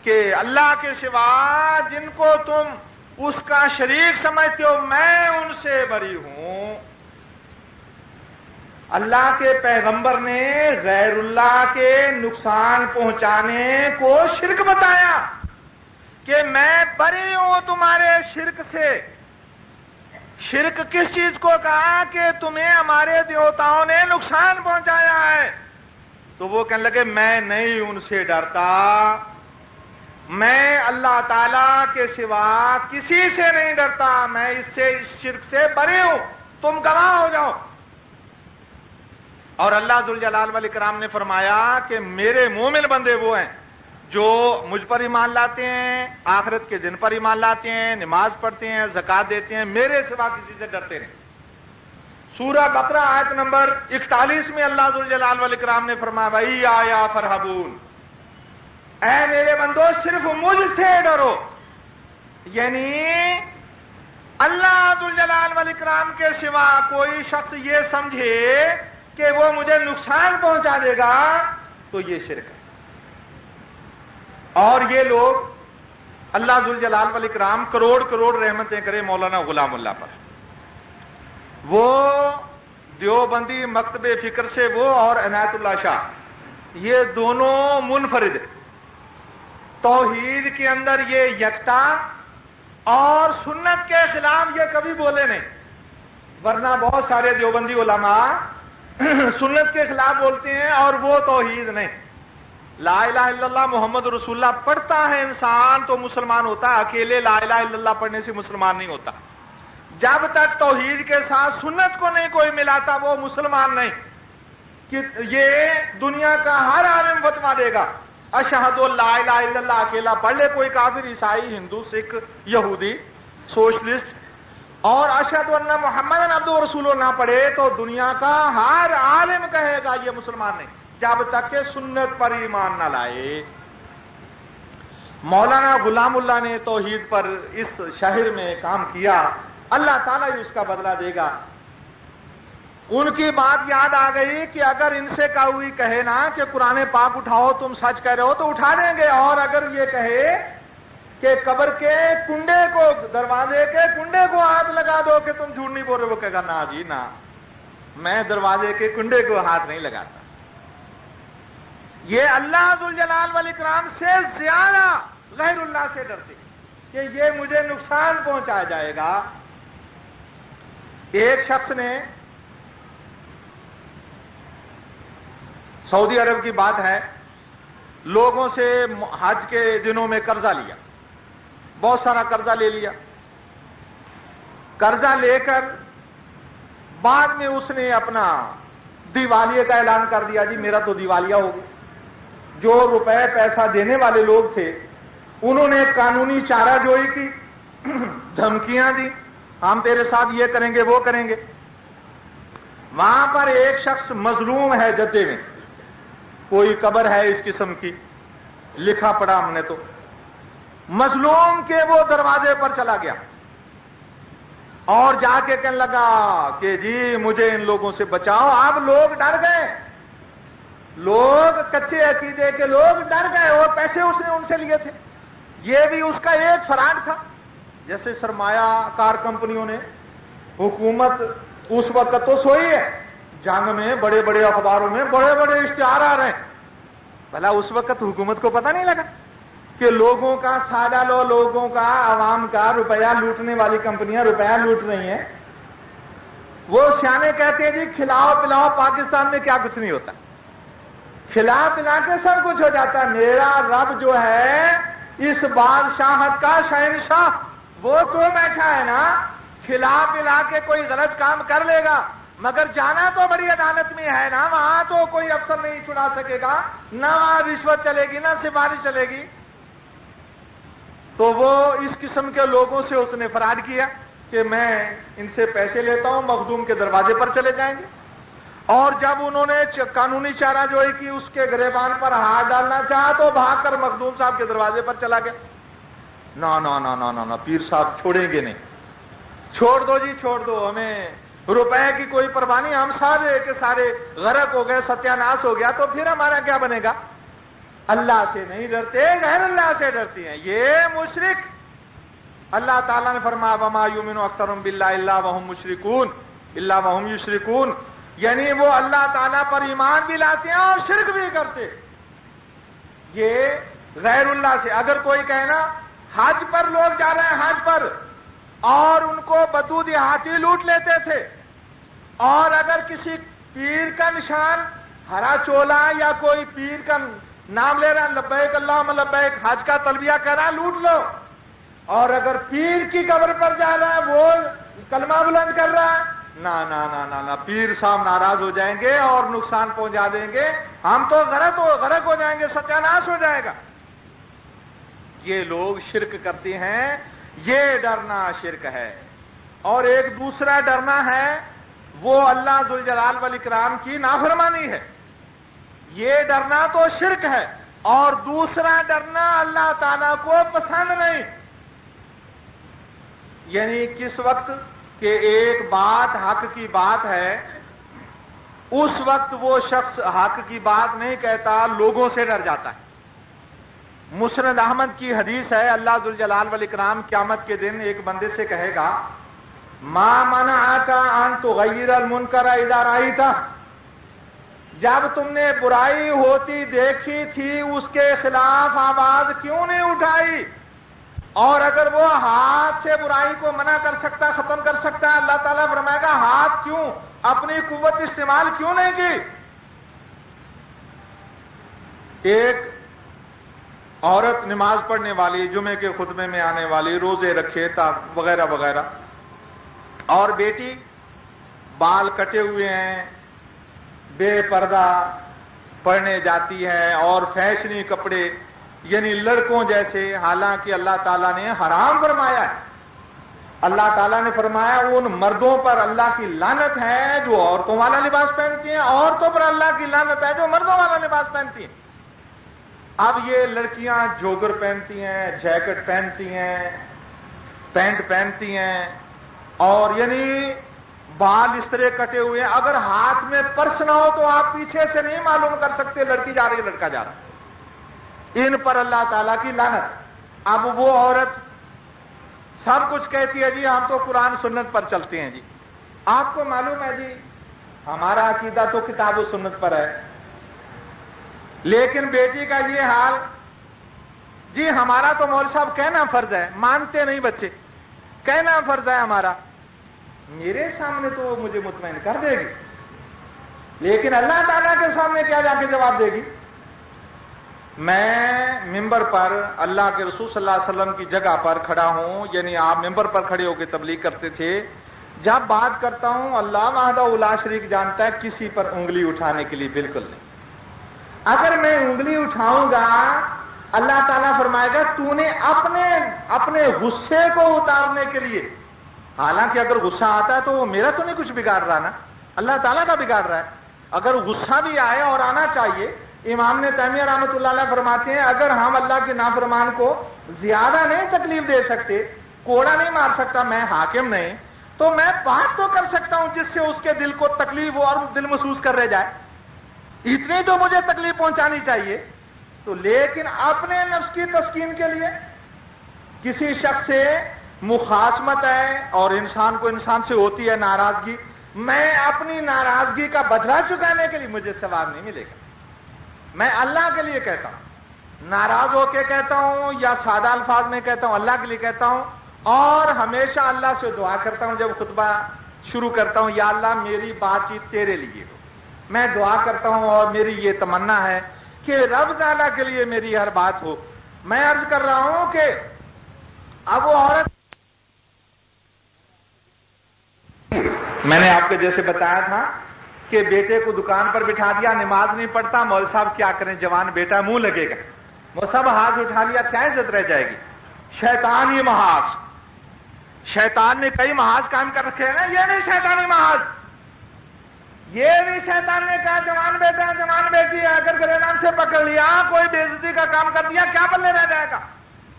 کہ اللہ کے سوا جن کو تم اس کا شریک سمجھتے ہو میں ان سے بری ہوں۔ اللہ کے پیغمبر نے غیر اللہ کے نقصان پہنچانے کو شرک بتایا کہ میں بری ہوں تمہارے شرک سے۔ شرک کس چیز کو کہا کہ تمہیں ہمارے دیوتاؤں نے نقصان پہنچایا ہے، تو وہ کہنے لگے میں نہیں ان سے ڈرتا، میں اللہ تعالیٰ کے سوا کسی سے نہیں ڈرتا، میں اس شرک سے بری ہوں، تم گواہ ہو جاؤ۔ اور اللہ ذوالجلال والاکرام نے فرمایا کہ میرے مومن بندے وہ ہیں جو مجھ پر ایمان لاتے ہیں، آخرت کے دن پر ایمان لاتے ہیں، نماز پڑھتے ہیں، زکوٰۃ دیتے ہیں، میرے سوا کسی سے ڈرتے نہیں۔ سورہ بقرہ آیت نمبر 41 میں اللہ ذوالجلال والاکرام نے فرمایا وَإِيَّايَ فَارْهَبُونِ، اے میرے بندو صرف مجھ سے ڈرو، یعنی اللہ ذوالجلال والاکرام کے سوا کوئی شخص یہ سمجھے کہ وہ مجھے نقصان پہنچا دے گا تو یہ شرک ہے۔ اور یہ لوگ اللہ ذوالجلال والاکرام کروڑ کروڑ رحمتیں کرے مولانا غلام اللہ پر، وہ دیوبندی مکتب فکر سے وہ اور عنایت اللہ شاہ، یہ دونوں منفرد ہیں توحید کے اندر، یہ یکتا اور سنت کے خلاف یہ کبھی بولے نہیں، ورنہ بہت سارے دیوبندی علماء سنت کے خلاف بولتے ہیں اور وہ توحید نہیں۔ لا الہ الا اللہ محمد رسول اللہ پڑھتا ہے انسان تو مسلمان ہوتا ہے، اکیلے لا الہ الا اللہ پڑھنے سے مسلمان نہیں ہوتا۔ جب تک توحید کے ساتھ سنت کو نہیں کوئی ملاتا وہ مسلمان نہیں۔ کہ یہ دنیا کا ہر عالم فتویٰ دے گا اشہد لا الہ الا اللہ اکیلا پڑھ لے کوئی کافر، عیسائی، ہندو، سکھ، یہودی، سوشلسٹ، اور اشہد ان محمد عبدہ و رسولہ نہ پڑھے تو دنیا کا ہر عالم کہے گا یہ مسلمان نہیں، جب تک کہ سنت پر ایمان نہ لائے۔ مولانا غلام اللہ نے توحید پر اس شہر میں کام کیا، اللہ تعالیٰ ہی اس کا بدلہ دے گا۔ ان کی بات یاد آ گئی کہ اگر ان سے کوئی کہے نا کہ قرآن پاک اٹھاؤ تم سچ کہہ رہے ہو تو اٹھا دیں گے، اور اگر یہ کہے کہ قبر کے کنڈے کو، دروازے کے کنڈے کو ہاتھ لگا دو کہ تم جھوٹ نہیں بول رہے، وہ کہے گا نا جی نا، میں دروازے کے کنڈے کو ہاتھ نہیں لگاتا۔ یہ اللہ ذوالجلال والاکرام سے زیادہ غیر اللہ سے ڈرتے کہ یہ مجھے نقصان پہنچایا جائے گا۔ ایک شخص نے، سعودی عرب کی بات ہے، لوگوں سے حج کے دنوں میں قرضہ لیا، بہت سارا قرضہ لے لیا۔ قرضہ لے کر بعد میں اس نے اپنا دیوالیے کا اعلان کر دیا، جی میرا تو دیوالیہ ہو گیا۔ جو روپے پیسہ دینے والے لوگ تھے انہوں نے قانونی چارہ جوئی کی، دھمکیاں دی، ہم تیرے ساتھ یہ کریں گے وہ کریں گے۔ وہاں پر ایک شخص مظلوم ہے جدے میں، کوئی قبر ہے اس قسم کی، لکھا پڑا ہم نے تو، مظلوم کے وہ دروازے پر چلا گیا اور جا کے کہنے لگا کہ جی مجھے ان لوگوں سے بچاؤ۔ اب لوگ ڈر گئے، لوگ کچے عقیدے کے لوگ ڈر گئے، اور پیسے اس نے ان سے لیے تھے۔ یہ بھی اس کا ایک فراڈ تھا۔ جیسے سرمایہ کار کمپنیوں نے، حکومت اس وقت تو سوئی ہے، جنگ میں بڑے بڑے اخباروں میں بڑے بڑے اشتہار آ رہے ہیں، بھلا اس وقت حکومت کو پتہ نہیں لگا کہ لوگوں کا سادہ لوگوں کا، عوام کا روپیہ لوٹنے والی کمپنیاں روپیہ لوٹ رہی ہیں۔ وہ سیانے کہتے ہیں جی کھلاؤ پلاؤ، پاکستان میں کیا کچھ نہیں ہوتا، کھلا پلا کے سب کچھ ہو جاتا ہے۔ میرا رب جو ہے اس بادشاہت کا شہنشاہ، وہ تو بیٹھا ہے نا، کھلا پلا کے کوئی غلط کام کر لے گا، مگر جانا تو بڑی عدالت میں ہے نا، وہاں تو کوئی افسر نہیں چھڑا سکے گا، نہ وہاں رشوت چلے گی نہ سفارش چلے گی۔ تو وہ اس قسم کے لوگوں سے اس نے فراڈ کیا کہ میں ان سے پیسے لیتا ہوں، مخدوم کے دروازے پر چلے جائیں گے۔ اور جب انہوں نے قانونی چارہ جوئی کی، اس کے گریبان پر ہاتھ ڈالنا چاہا تو بھاگ کر مخدوم صاحب کے دروازے پر چلا گیا۔ نا نا نا نا نا پیر صاحب چھوڑیں گے نہیں، چھوڑ دو جی چھوڑ دو، ہمیں روپے کی کوئی پرواہ نہیں، ہم سارے کے سارے غرق ہو گئے، ستیہ ناش ہو گیا تو پھر ہمارا کیا بنے گا؟ اللہ سے نہیں ڈرتے، غیر اللہ سے ڈرتے ہیں، یہ مشرک۔ اللہ تعالیٰ نے فرمایا وما یؤمن اکثرهم باللہ الا وهم مشرکون الا وهم یشرکون، یعنی وہ اللہ تعالیٰ پر ایمان بھی لاتے ہیں اور شرک بھی کرتے۔ یہ غیر اللہ سے، اگر کوئی کہنا حج پر لوگ جا رہے ہیں، حج پر، اور ان کو بدو دیہاتی لوٹ لیتے تھے، اور اگر کسی پیر کا نشان ہرا چولا یا کوئی پیر کا نام لے رہا ہے، لبیک اللہم لبیک، حج کا تلبیہ کہہ رہا ہے، لوٹ لو۔ اور اگر پیر کی قبر پر جا رہا ہے، وہ کلمہ بلند کر رہا ہے، نا نا نا نا نا، پیر صاحب ناراض ہو جائیں گے اور نقصان پہنچا دیں گے، ہم تو غرق ہو جائیں گے، ستیہ ناش ہو جائے گا۔ یہ لوگ شرک کرتے ہیں، یہ ڈرنا شرک ہے۔ اور ایک دوسرا ڈرنا ہے، وہ اللہ ذوالجلال والاکرام کی نافرمانی ہے، یہ ڈرنا تو شرک ہے، اور دوسرا ڈرنا اللہ تعالیٰ کو پسند نہیں۔ یعنی کس وقت کہ ایک بات حق کی بات ہے، اس وقت وہ شخص حق کی بات نہیں کہتا، لوگوں سے ڈر جاتا ہے۔ مسند احمد کی حدیث ہے، اللہ ذوالجلال والاکرام قیامت کے دن ایک بندے سے کہے گا ما منعک ان تغیر المنکر اذا رأیتہ، جب تم نے برائی ہوتی دیکھی تھی اس کے خلاف آواز کیوں نہیں اٹھائی؟ اور اگر وہ ہاتھ سے برائی کو منع کر سکتا، ختم کر سکتا ہے، اللہ تعالیٰ فرمائے گا ہاتھ کیوں، اپنی قوت استعمال کیوں نہیں کی؟ ایک عورت نماز پڑھنے والی، جمعے کے خطبے میں آنے والی، روزے رکھے وغیرہ وغیرہ، اور بیٹی بال کٹے ہوئے ہیں، بے پردہ پڑھنے جاتی ہے، اور فیشنی کپڑے، یعنی لڑکوں جیسے، حالانکہ اللہ تعالیٰ نے حرام فرمایا ہے۔ اللہ تعالیٰ نے فرمایا ان مردوں پر اللہ کی لعنت ہے جو عورتوں والا لباس پہنتی ہیں، عورتوں پر اللہ کی لعنت ہے جو مردوں والا لباس پہنتی ہیں۔ اب یہ لڑکیاں جوگر پہنتی ہیں، جیکٹ پہنتی ہیں، پینٹ پہنتی ہیں، اور یعنی بال اس طرح کٹے ہوئے ہیں، اگر ہاتھ میں پرس نہ ہو تو آپ پیچھے سے نہیں معلوم کر سکتے لڑکی جا رہی ہے لڑکا جا رہا ہے۔ ان پر اللہ تعالیٰ کی لعنت۔ اب وہ عورت سب کچھ کہتی ہے جی ہم تو قرآن سنت پر چلتے ہیں جی۔ آپ کو معلوم ہے جی ہمارا عقیدہ تو کتاب و سنت پر ہے، لیکن بیٹی کا یہ حال، جی ہمارا تو مولوی صاحب کہنا فرض ہے، مانتے نہیں بچے، کہنا فرض ہے ہمارا۔ میرے سامنے تو وہ مجھے مطمئن کر دے گی، لیکن اللہ تعالیٰ کے سامنے کیا جا کے جواب دے گی؟ میں ممبر پر اللہ کے رسول صلی اللہ علیہ وسلم کی جگہ پر کھڑا ہوں، یعنی آپ ممبر پر کھڑے ہو کے تبلیغ کرتے تھے، جب بات کرتا ہوں اللہ وحدہ لا شریک جانتا ہے، کسی پر انگلی اٹھانے کے لیے بالکل نہیں۔ اگر میں انگلی اٹھاؤں گا اللہ تعالیٰ فرمائے گا تو نے اپنے غصے کو اتارنے کے لیے، حالانکہ اگر غصہ آتا ہے تو وہ میرا تو نہیں کچھ بگاڑ رہا نا، اللہ تعالیٰ کا بگاڑ رہا ہے۔ اگر غصہ بھی آئے اور آنا چاہیے، امام نے تیمیہ رحمۃ اللہ علیہ فرماتے ہیں اگر ہم اللہ کے نافرمان کو زیادہ نہیں تکلیف دے سکتے، کوڑا نہیں مار سکتا، میں حاکم نہیں، تو میں بات تو کر سکتا ہوں جس سے اس کے دل کو تکلیف ہو اور دل محسوس کر رہ جائے، اتنی تو مجھے تکلیف پہنچانی چاہیے۔ تو لیکن اپنے نفس کی تسکین کے لیے کسی شخص سے مخاصمت ہے، اور انسان کو انسان سے ہوتی ہے ناراضگی، میں اپنی ناراضگی کا بدلہ چکانے کے لیے مجھے ثواب نہیں ملے گا۔ میں اللہ کے لیے کہتا ہوں، ناراض ہو کے کہتا ہوں یا سادہ الفاظ میں کہتا ہوں، اللہ کے لیے کہتا ہوں، اور ہمیشہ اللہ سے دعا کرتا ہوں جب خطبہ شروع کرتا ہوں، یا اللہ میری بات چیت تیرے لیے ہو۔ میں دعا کرتا ہوں اور میری یہ تمنا ہے کہ رب تعالیٰ کے لیے میری ہر بات ہو۔ میں عرض کر رہا ہوں کہ اب وہ عورت، میں نے آپ کو جیسے بتایا تھا کہ بیٹے کو دکان پر بٹھا دیا، نماز نہیں پڑھتا، مولوی صاحب کیا کریں، جوان بیٹا منہ لگے گا، وہ سب ہاتھ اٹھا لیا، کیا عزت رہ جائے گی؟ شیطانی محاذ، شیطان نے کئی محاذ قائم کر رکھے ہیں نا، یہ نہیں شیطانی محاذ، یہ بھی شیطان نے کہا جوان بیٹا جوان بیٹی ہے، اگر گریبان سے پکڑ لیا، کوئی بے عزتی کا کام کر دیا، کیا بننے رہ جائے گا؟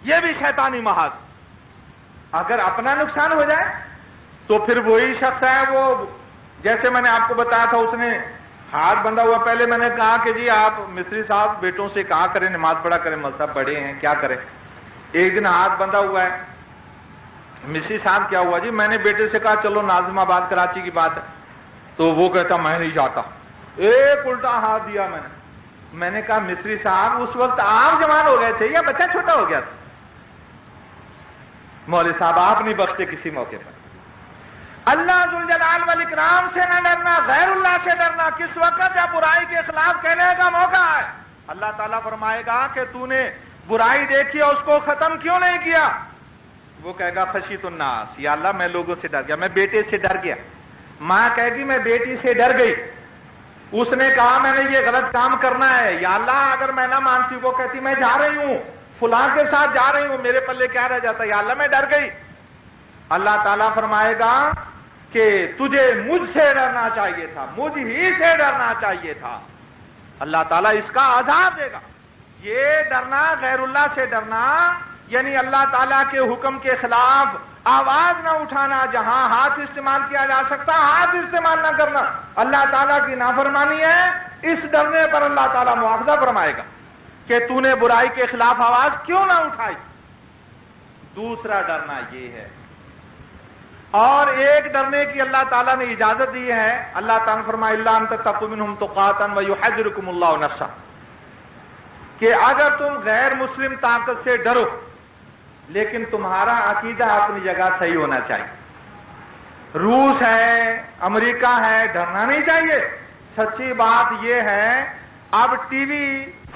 یہ بھی شیطانی محاذ۔ اگر اپنا نقصان ہو جائے تو پھر وہی شخص ہے، وہ جیسے میں نے آپ کو بتایا تھا، اس نے ہاتھ بندھا ہوا، پہلے میں نے کہا کہ جی آپ مصری صاحب بیٹوں سے کہا کریں نماز پڑھا کریں، مذہب بڑے ہیں کیا کریں۔ ایک دن ہاتھ بندھا ہوا ہے، مصری صاحب کیا ہوا جی؟ میں نے بیٹے سے کہا چلو ناظم آباد کراچی کی بات ہے، تو وہ کہتا میں نہیں جاتا، ایک الٹا ہاتھ دیا میں نے کہا مصری صاحب اس وقت آپ جوان ہو گئے تھے یا بچہ چھوٹا ہو گیا تھا؟ مولوی صاحب آپ نہیں بخشتے کسی موقع پر۔ اللہ ذوالجلال والاکرام سے نہ ڈرنا، غیر اللہ سے ڈرنا، کس وقت جب برائی کے خلاف کہنے کا موقع ہے۔ اللہ تعالیٰ فرمائے گا کہ تو نے برائی دیکھی اور اس کو ختم کیوں نہیں کیا؟ وہ کہے گا خشیت الناس، یا اللہ میں لوگوں سے ڈر گیا، میں بیٹے سے ڈر گیا۔ ماں کہے گی میں بیٹی سے ڈر گئی، اس نے کہا میں نے یہ غلط کام کرنا ہے، یا اللہ اگر میں نہ مانتی، وہ کہتی میں جا رہی ہوں فلاں کے ساتھ جا رہی ہوں، میرے پلے کیا رہ جاتا، یا اللہ میں ڈر گئی۔ اللہ تعالیٰ فرمائے گا کہ تجھے مجھ سے ڈرنا چاہیے تھا، مجھ ہی سے ڈرنا چاہیے تھا۔ اللہ تعالیٰ اس کا عذاب دے گا۔ یہ ڈرنا، غیر اللہ سے ڈرنا، یعنی اللہ تعالیٰ کے حکم کے خلاف آواز نہ اٹھانا، جہاں ہاتھ استعمال کیا جا سکتا ہاتھ استعمال نہ کرنا، اللہ تعالیٰ کی نافرمانی ہے۔ اس ڈرنے پر اللہ تعالیٰ مواخذہ فرمائے گا کہ تو نے برائی کے خلاف آواز کیوں نہ اٹھائی۔ دوسرا ڈرنا یہ ہے، اور ایک ڈرنے کی اللہ تعالیٰ نے اجازت دی ہے۔ اللہ تعالیٰ فرمائے الا ان تتقوا منهم تقاتا ويحذركم الله نفسه، کہ اگر تم غیر مسلم طاقت سے ڈرو لیکن تمہارا عقیدہ اپنی جگہ صحیح ہونا چاہیے۔ روس ہے، امریکہ ہے، ڈرنا نہیں چاہیے۔ سچی بات یہ ہے اب ٹی وی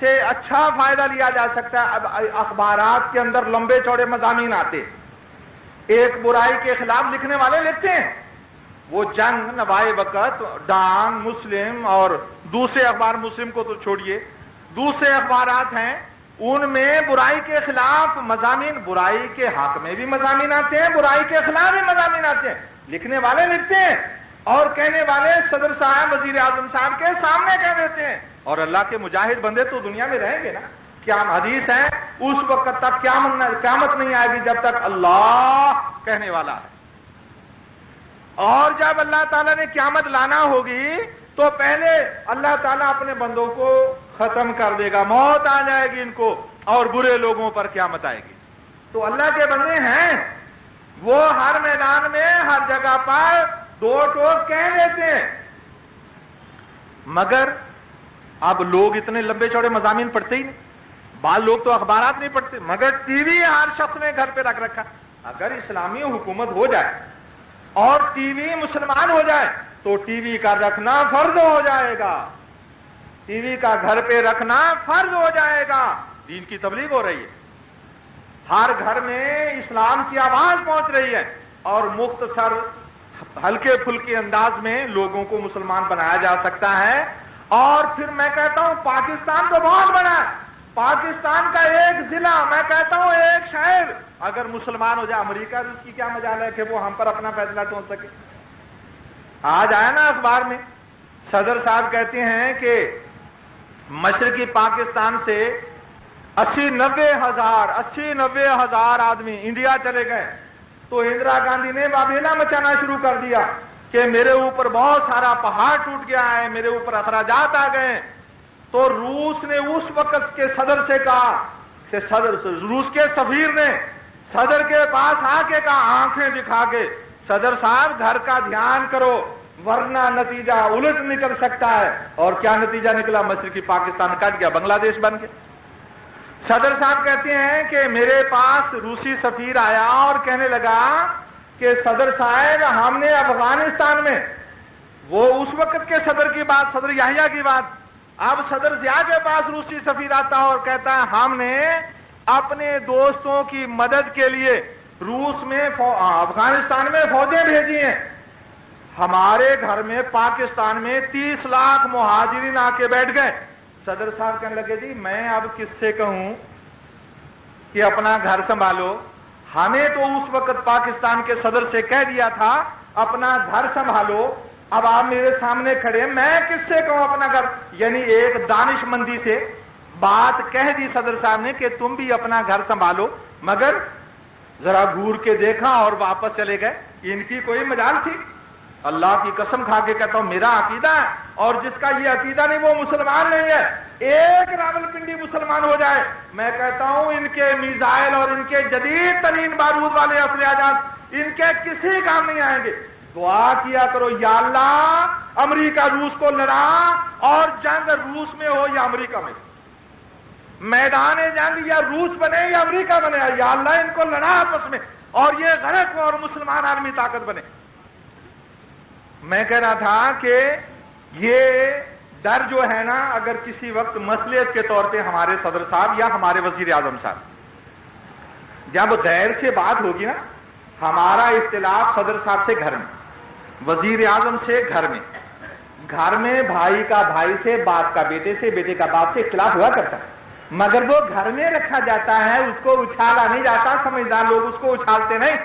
سے اچھا فائدہ لیا جا سکتا ہے، اب اخبارات کے اندر لمبے چوڑے مضامین آتے، ایک برائی کے خلاف لکھنے والے لکھتے ہیں، وہ جنگ، نوائے وقت، ڈان، مسلم اور دوسرے اخبار، مسلم کو تو چھوڑیے، دوسرے اخبارات ہیں، ان میں برائی کے خلاف مضامین، برائی کے حق میں بھی مضامین آتے ہیں، برائی کے خلاف بھی مضامین آتے ہیں، لکھنے والے لکھتے ہیں، اور کہنے والے صدر صاحب، وزیر اعظم صاحب کے سامنے کہہ دیتے ہیں، اور اللہ کے مجاہد بندے تو دنیا میں رہیں گے نا۔ کیا حدیث ہے اس وقت تک قیامت نہیں آئے گی جب تک اللہ کہنے والا ہے۔ اور جب اللہ تعالیٰ نے قیامت لانا ہوگی تو پہلے اللہ تعالیٰ اپنے بندوں کو ختم کر دے گا، موت آ جائے گی ان کو، اور برے لوگوں پر قیامت آئے گی۔ تو اللہ کے بندے ہیں، وہ ہر میدان میں ہر جگہ پر دو ٹوک کہہ دیتے ہیں، مگر اب لوگ اتنے لمبے چوڑے مضامین پڑھتے ہی نہیں۔ بعض لوگ تو اخبارات نہیں پڑھتے، مگر ٹی وی ہر شخص نے گھر پہ رکھ رکھا۔ اگر اسلامی حکومت ہو جائے اور ٹی وی مسلمان ہو جائے تو ٹی وی کا رکھنا فرض ہو جائے گا، ٹی وی کا گھر پہ رکھنا فرض ہو جائے گا۔ دین کی تبلیغ ہو رہی ہے، ہر گھر میں اسلام کی آواز پہنچ رہی ہے، اور مختصر ہلکے پھلکے انداز میں لوگوں کو مسلمان بنایا جا سکتا ہے۔ اور پھر میں کہتا ہوں پاکستان تو بہت بڑا ہے، پاکستان کا ایک ضلع، میں کہتا ہوں ایک شہر اگر مسلمان ہو جائے، امریکہ اس کی کیا مجال ہے کہ وہ ہم پر اپنا فیصلہ ٹھونس سکے؟ آج آیا نا اخبار میں، صدر صاحب کہتے ہیں کہ مشرقی پاکستان سے 80-90 ہزار آدمی انڈیا چلے گئے، تو اندرا گاندھی نے واویلا مچانا شروع کر دیا کہ میرے اوپر بہت سارا پہاڑ ٹوٹ گیا ہے، میرے اوپر اخراجات آ گئے۔ تو روس نے اس وقت کے صدر سے کہا کہ روس کے سفیر نے صدر کے پاس آ کے کہا آنکھیں دکھا کے، صدر صاحب گھر کا دھیان کرو ورنہ نتیجہ الٹ نکل سکتا ہے۔ اور کیا نتیجہ نکلا؟ مشرقی پاکستان کٹ گیا، بنگلہ دیش بن گیا۔ صدر صاحب کہتے ہیں کہ میرے پاس روسی سفیر آیا اور کہنے لگا کہ صدر صاحب ہم نے افغانستان میں، وہ اس وقت کے صدر کی بات، صدر یحییٰ کی بات، اب صدر ضیاء کے پاس روسی سفیر آتا ہے اور کہتا ہے ہم نے اپنے دوستوں کی مدد کے لیے روس میں افغانستان میں فوجیں بھیجی ہیں، ہمارے گھر میں پاکستان میں 30 لاکھ مہاجرین آ کے بیٹھ گئے۔ صدر صاحب کہنے لگے جی میں اب کس سے کہوں کہ اپنا گھر سنبھالو، ہمیں تو اس وقت پاکستان کے صدر سے کہہ دیا تھا اپنا گھر سنبھالو، اب آپ میرے سامنے کھڑے، میں کس سے کہوں اپنا گھر؟ یعنی ایک دانش مندی سے بات کہہ دی صدر صاحب نے کہ تم بھی اپنا گھر سنبھالو، مگر ذرا گور کے دیکھا اور واپس چلے گئے۔ ان کی کوئی مجال تھی؟ اللہ کی قسم کھا کے کہتا ہوں میرا عقیدہ ہے، اور جس کا یہ عقیدہ نہیں وہ مسلمان نہیں ہے۔ ایک راولپنڈی مسلمان ہو جائے، میں کہتا ہوں ان کے میزائل اور ان کے جدید ترین بارود والے اسلحہ جات ان کے کسی کام نہیں آئیں گے۔ دعا کیا کرو یا اللہ امریکہ روس کو لڑا، اور جنگ روس میں ہو یا امریکہ میں، میدان جنگ یا روس بنے یا امریکہ بنے، یا اللہ ان کو لڑا آپس میں اور یہ غرق ہو اور مسلمان عالمی طاقت بنے۔ میں کہہ رہا تھا کہ یہ ڈر جو ہے نا، اگر کسی وقت مصلحت کے طور پہ ہمارے صدر صاحب یا ہمارے وزیر اعظم صاحب جب غیر سے بات ہوگی نا، ہمارا اختلاف صدر صاحب سے گھر میں، وزیر اعظم سے گھر میں بھائی کا بھائی سے، باپ کا بیٹے سے، بیٹے کا باپ سے اختلاف ہوا کرتا ہے، مگر وہ گھر میں رکھا جاتا ہے، اس کو اچھالا نہیں جاتا، سمجھدار لوگ اس کو اچھالتے نہیں۔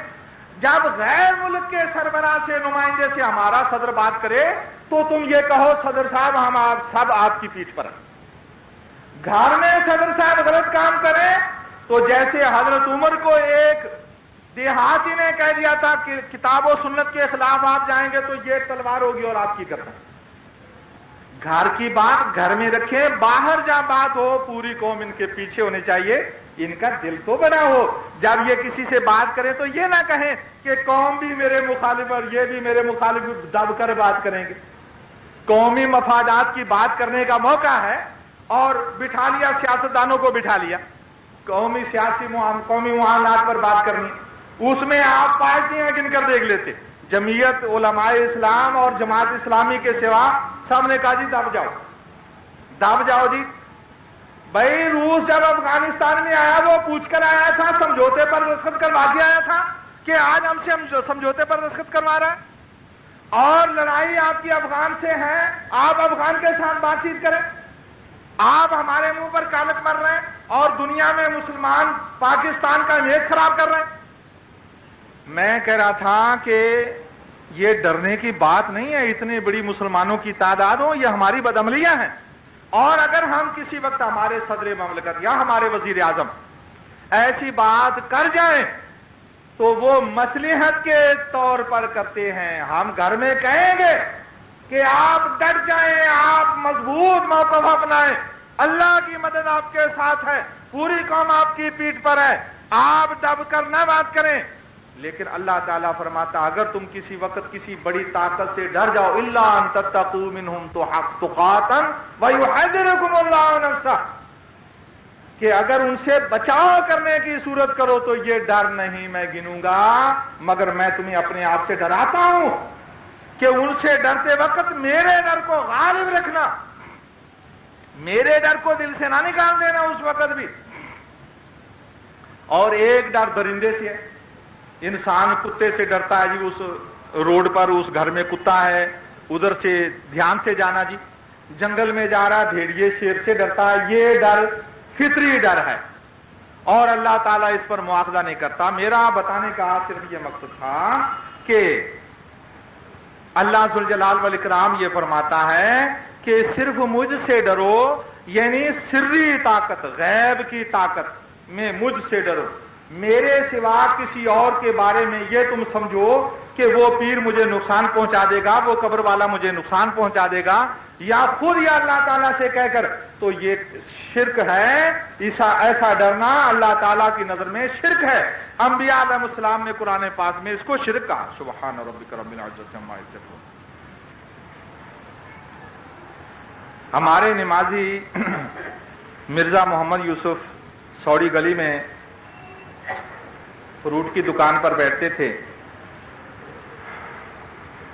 جب غیر ملک کے سربراہ سے، نمائندے سے ہمارا صدر بات کرے تو تم یہ کہو صدر صاحب ہم سب آپ کی پیٹھ پر ہیں۔ گھر میں صدر صاحب غلط کام کرے تو جیسے حضرت عمر کو ایک دیہاتی نے کہہ دیا تھا کہ کتاب و سنت کے خلاف آپ جائیں گے تو یہ تلوار ہوگی اور آپ کی کرنا۔ گھر کی بات گھر میں رکھیں، باہر جہاں بات ہو پوری قوم ان کے پیچھے ہونی چاہیے، ان کا دل تو بنا ہو۔ جب یہ کسی سے بات کریں تو یہ نہ کہیں کہ قوم بھی میرے مخالف اور یہ بھی میرے مخالف، دب کر بات کریں گے۔ قومی مفادات کی بات کرنے کا موقع ہے اور بٹھا لیا، سیاستدانوں کو بٹھا لیا، قومی معاملات پر بات کرنی، اس میں آپ پارٹیاں گن کر دیکھ لیتے، جمعیت علماء اسلام اور جماعت اسلامی کے سوا سب نے کہا جی دب جاؤ جی۔ بھائی روس جب افغانستان میں آیا وہ پوچھ کر آیا تھا، سمجھوتے پر دستخط کروا کے آیا تھا کہ آج ہم سے سمجھوتے پر دستخط کروا رہا ہے، اور لڑائی آپ کی افغان سے ہے، آپ افغان کے ساتھ بات چیت کریں، آپ ہمارے منہ پر کالک مر رہے ہیں اور دنیا میں مسلمان پاکستان کا امیج خراب کر رہے ہیں۔ میں کہہ رہا تھا کہ یہ ڈرنے کی بات نہیں ہے، اتنی بڑی مسلمانوں کی تعداد ہو، یہ ہماری بدعملیاں ہیں، اور اگر ہم کسی وقت ہمارے صدر مملکت یا ہمارے وزیر اعظم ایسی بات کر جائیں تو وہ مصلحت کے طور پر کرتے ہیں. ہم گھر میں کہیں گے کہ آپ ڈٹ جائیں، آپ مضبوط موقف اپنائیں، اللہ کی مدد آپ کے ساتھ ہے، پوری قوم آپ کی پیٹھ پر ہے، آپ دب کر نہ بات کریں. لیکن اللہ تعالیٰ فرماتا اگر تم کسی وقت کسی بڑی طاقت سے ڈر جاؤ، الا ان تتقوا منهم تقاتا ويحذركم الله نفسه، کہ اگر ان سے بچاؤ کرنے کی صورت کرو تو یہ ڈر نہیں میں گنوں گا، مگر میں تمہیں اپنے آپ سے ڈراتا ہوں کہ ان سے ڈرتے وقت میرے ڈر کو غالب رکھنا، میرے ڈر کو دل سے نہ نکال دینا اس وقت بھی. اور ایک ڈر درندے سے ہے. انسان کتے سے ڈرتا ہے جی، اس روڈ پر اس گھر میں کتا ہے ادھر سے دھیان سے جانا جی، جنگل میں جا رہا بھیڑیے شیر سے ڈرتا ہے. یہ ڈر فطری ڈر ہے اور اللہ تعالیٰ اس پر مواخذہ نہیں کرتا. میرا بتانے کا صرف یہ مقصد تھا کہ اللہ ذوالجلال والاکرام یہ فرماتا ہے کہ صرف مجھ سے ڈرو، یعنی سری طاقت، غیب کی طاقت میں مجھ سے ڈرو. میرے سوا کسی اور کے بارے میں یہ تم سمجھو کہ وہ پیر مجھے نقصان پہنچا دے گا، وہ قبر والا مجھے نقصان پہنچا دے گا، یا خود یا اللہ تعالیٰ سے کہہ کر، تو یہ شرک ہے. ایسا ڈرنا اللہ تعالیٰ کی نظر میں شرک ہے. انبیاء علیہ السلام نے قرآن پاک میں اس کو شرک کہا. سبحان ربک رب العزت عما یصفون. ہمارے نمازی مرزا محمد یوسف سوڑی گلی میں فروٹ کی دکان پر بیٹھتے تھے.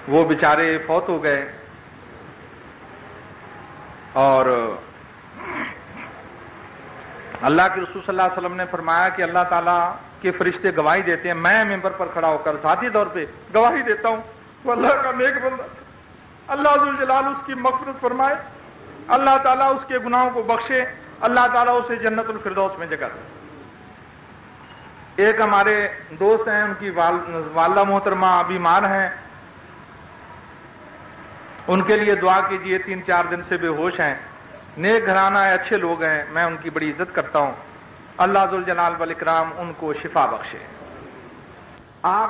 وہ بیچارے فوت ہو گئے اور اللہ کے رسول صلی اللہ علیہ وسلم نے فرمایا کہ اللہ تعالیٰ کے فرشتے گواہی دیتے ہیں. میں ممبر پر کھڑا ہو کر ذاتی طور پہ گواہی دیتا ہوں وہ اللہ کا نیک بندہ، اللہ ذوالجلال اس کی مغفرت فرمائے، اللہ تعالیٰ اس کے گناہوں کو بخشے، اللہ تعالیٰ اسے جنت الفردوس میں جگہ دے. ایک ہمارے دوست ہیں، ان کی والدہ محترمہ بیمار ہیں، ان کے لیے دعا کیجئے. 3-4 دن سے بے ہوش ہیں، نیک گھرانہ ہے، اچھے لوگ ہیں، میں ان کی بڑی عزت کرتا ہوں. اللہ ذوالجلال والاکرام ان کو شفا بخشے. آپ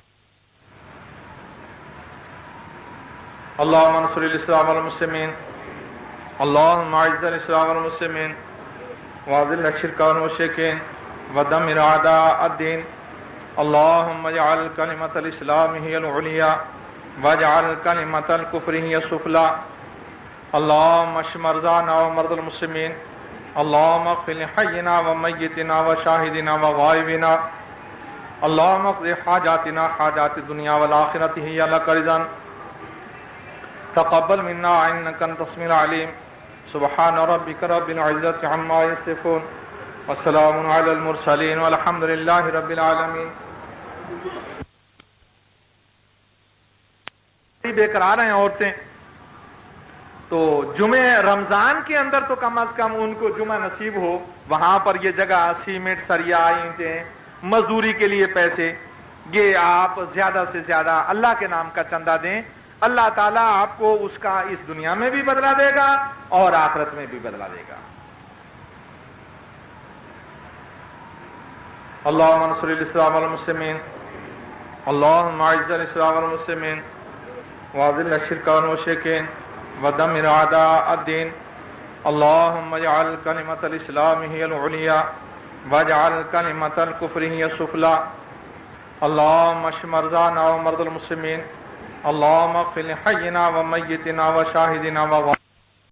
اللہم انصر الاسلام والمسلمین، اللہم اعز الاسلام والمسلمین واذل الشرک والمشرکین ودمر اعداء الدین. اللہم اجعل کلمۃ الاسلام ہی العلیٰ واجعل کلمۃ الکفر ہی السفلی. اللہم اشف مرضانا ومرضى المسلمین. اللہم اغفر لحینا ومیتنا وشاہدنا وغائبنا. اللہم اقض حاجاتنا حاجات الدنیا والآخرۃ ہی لک رضا. تقبل منا انک انت السمیع العلیم. سبحان ربک رب العزۃ عما یصفون والسلام علی المرسلین والحمد للہ رب العالمین. بے قرار ہیں عورتیں، تو جمعے رمضان کے اندر تو کم از کم ان کو جمعہ نصیب ہو، وہاں پر یہ جگہ سیمنٹ، سریا، اینٹیں، مزدوری کے لیے پیسے، یہ آپ زیادہ سے زیادہ اللہ کے نام کا چندہ دیں. اللہ تعالیٰ آپ کو اس کا اس دنیا میں بھی بدلہ دے گا اور آخرت میں بھی بدلہ دے گا. اللہم انصر الاسلام والمسلمین، اللہم اعز الاسلام والمسلمین واذل الشرک والمشرکین ودمر اعداء الدین. اللہم اجعل کلمۃ الاسلام ہی العلیٰ واجعل کلمۃ الکفر ہی السفلی. اللہم اشف مرضانا ومرضى المسلمین. اللہم اغفر لحینا ومیتنا وشاہدنا وغائبنا.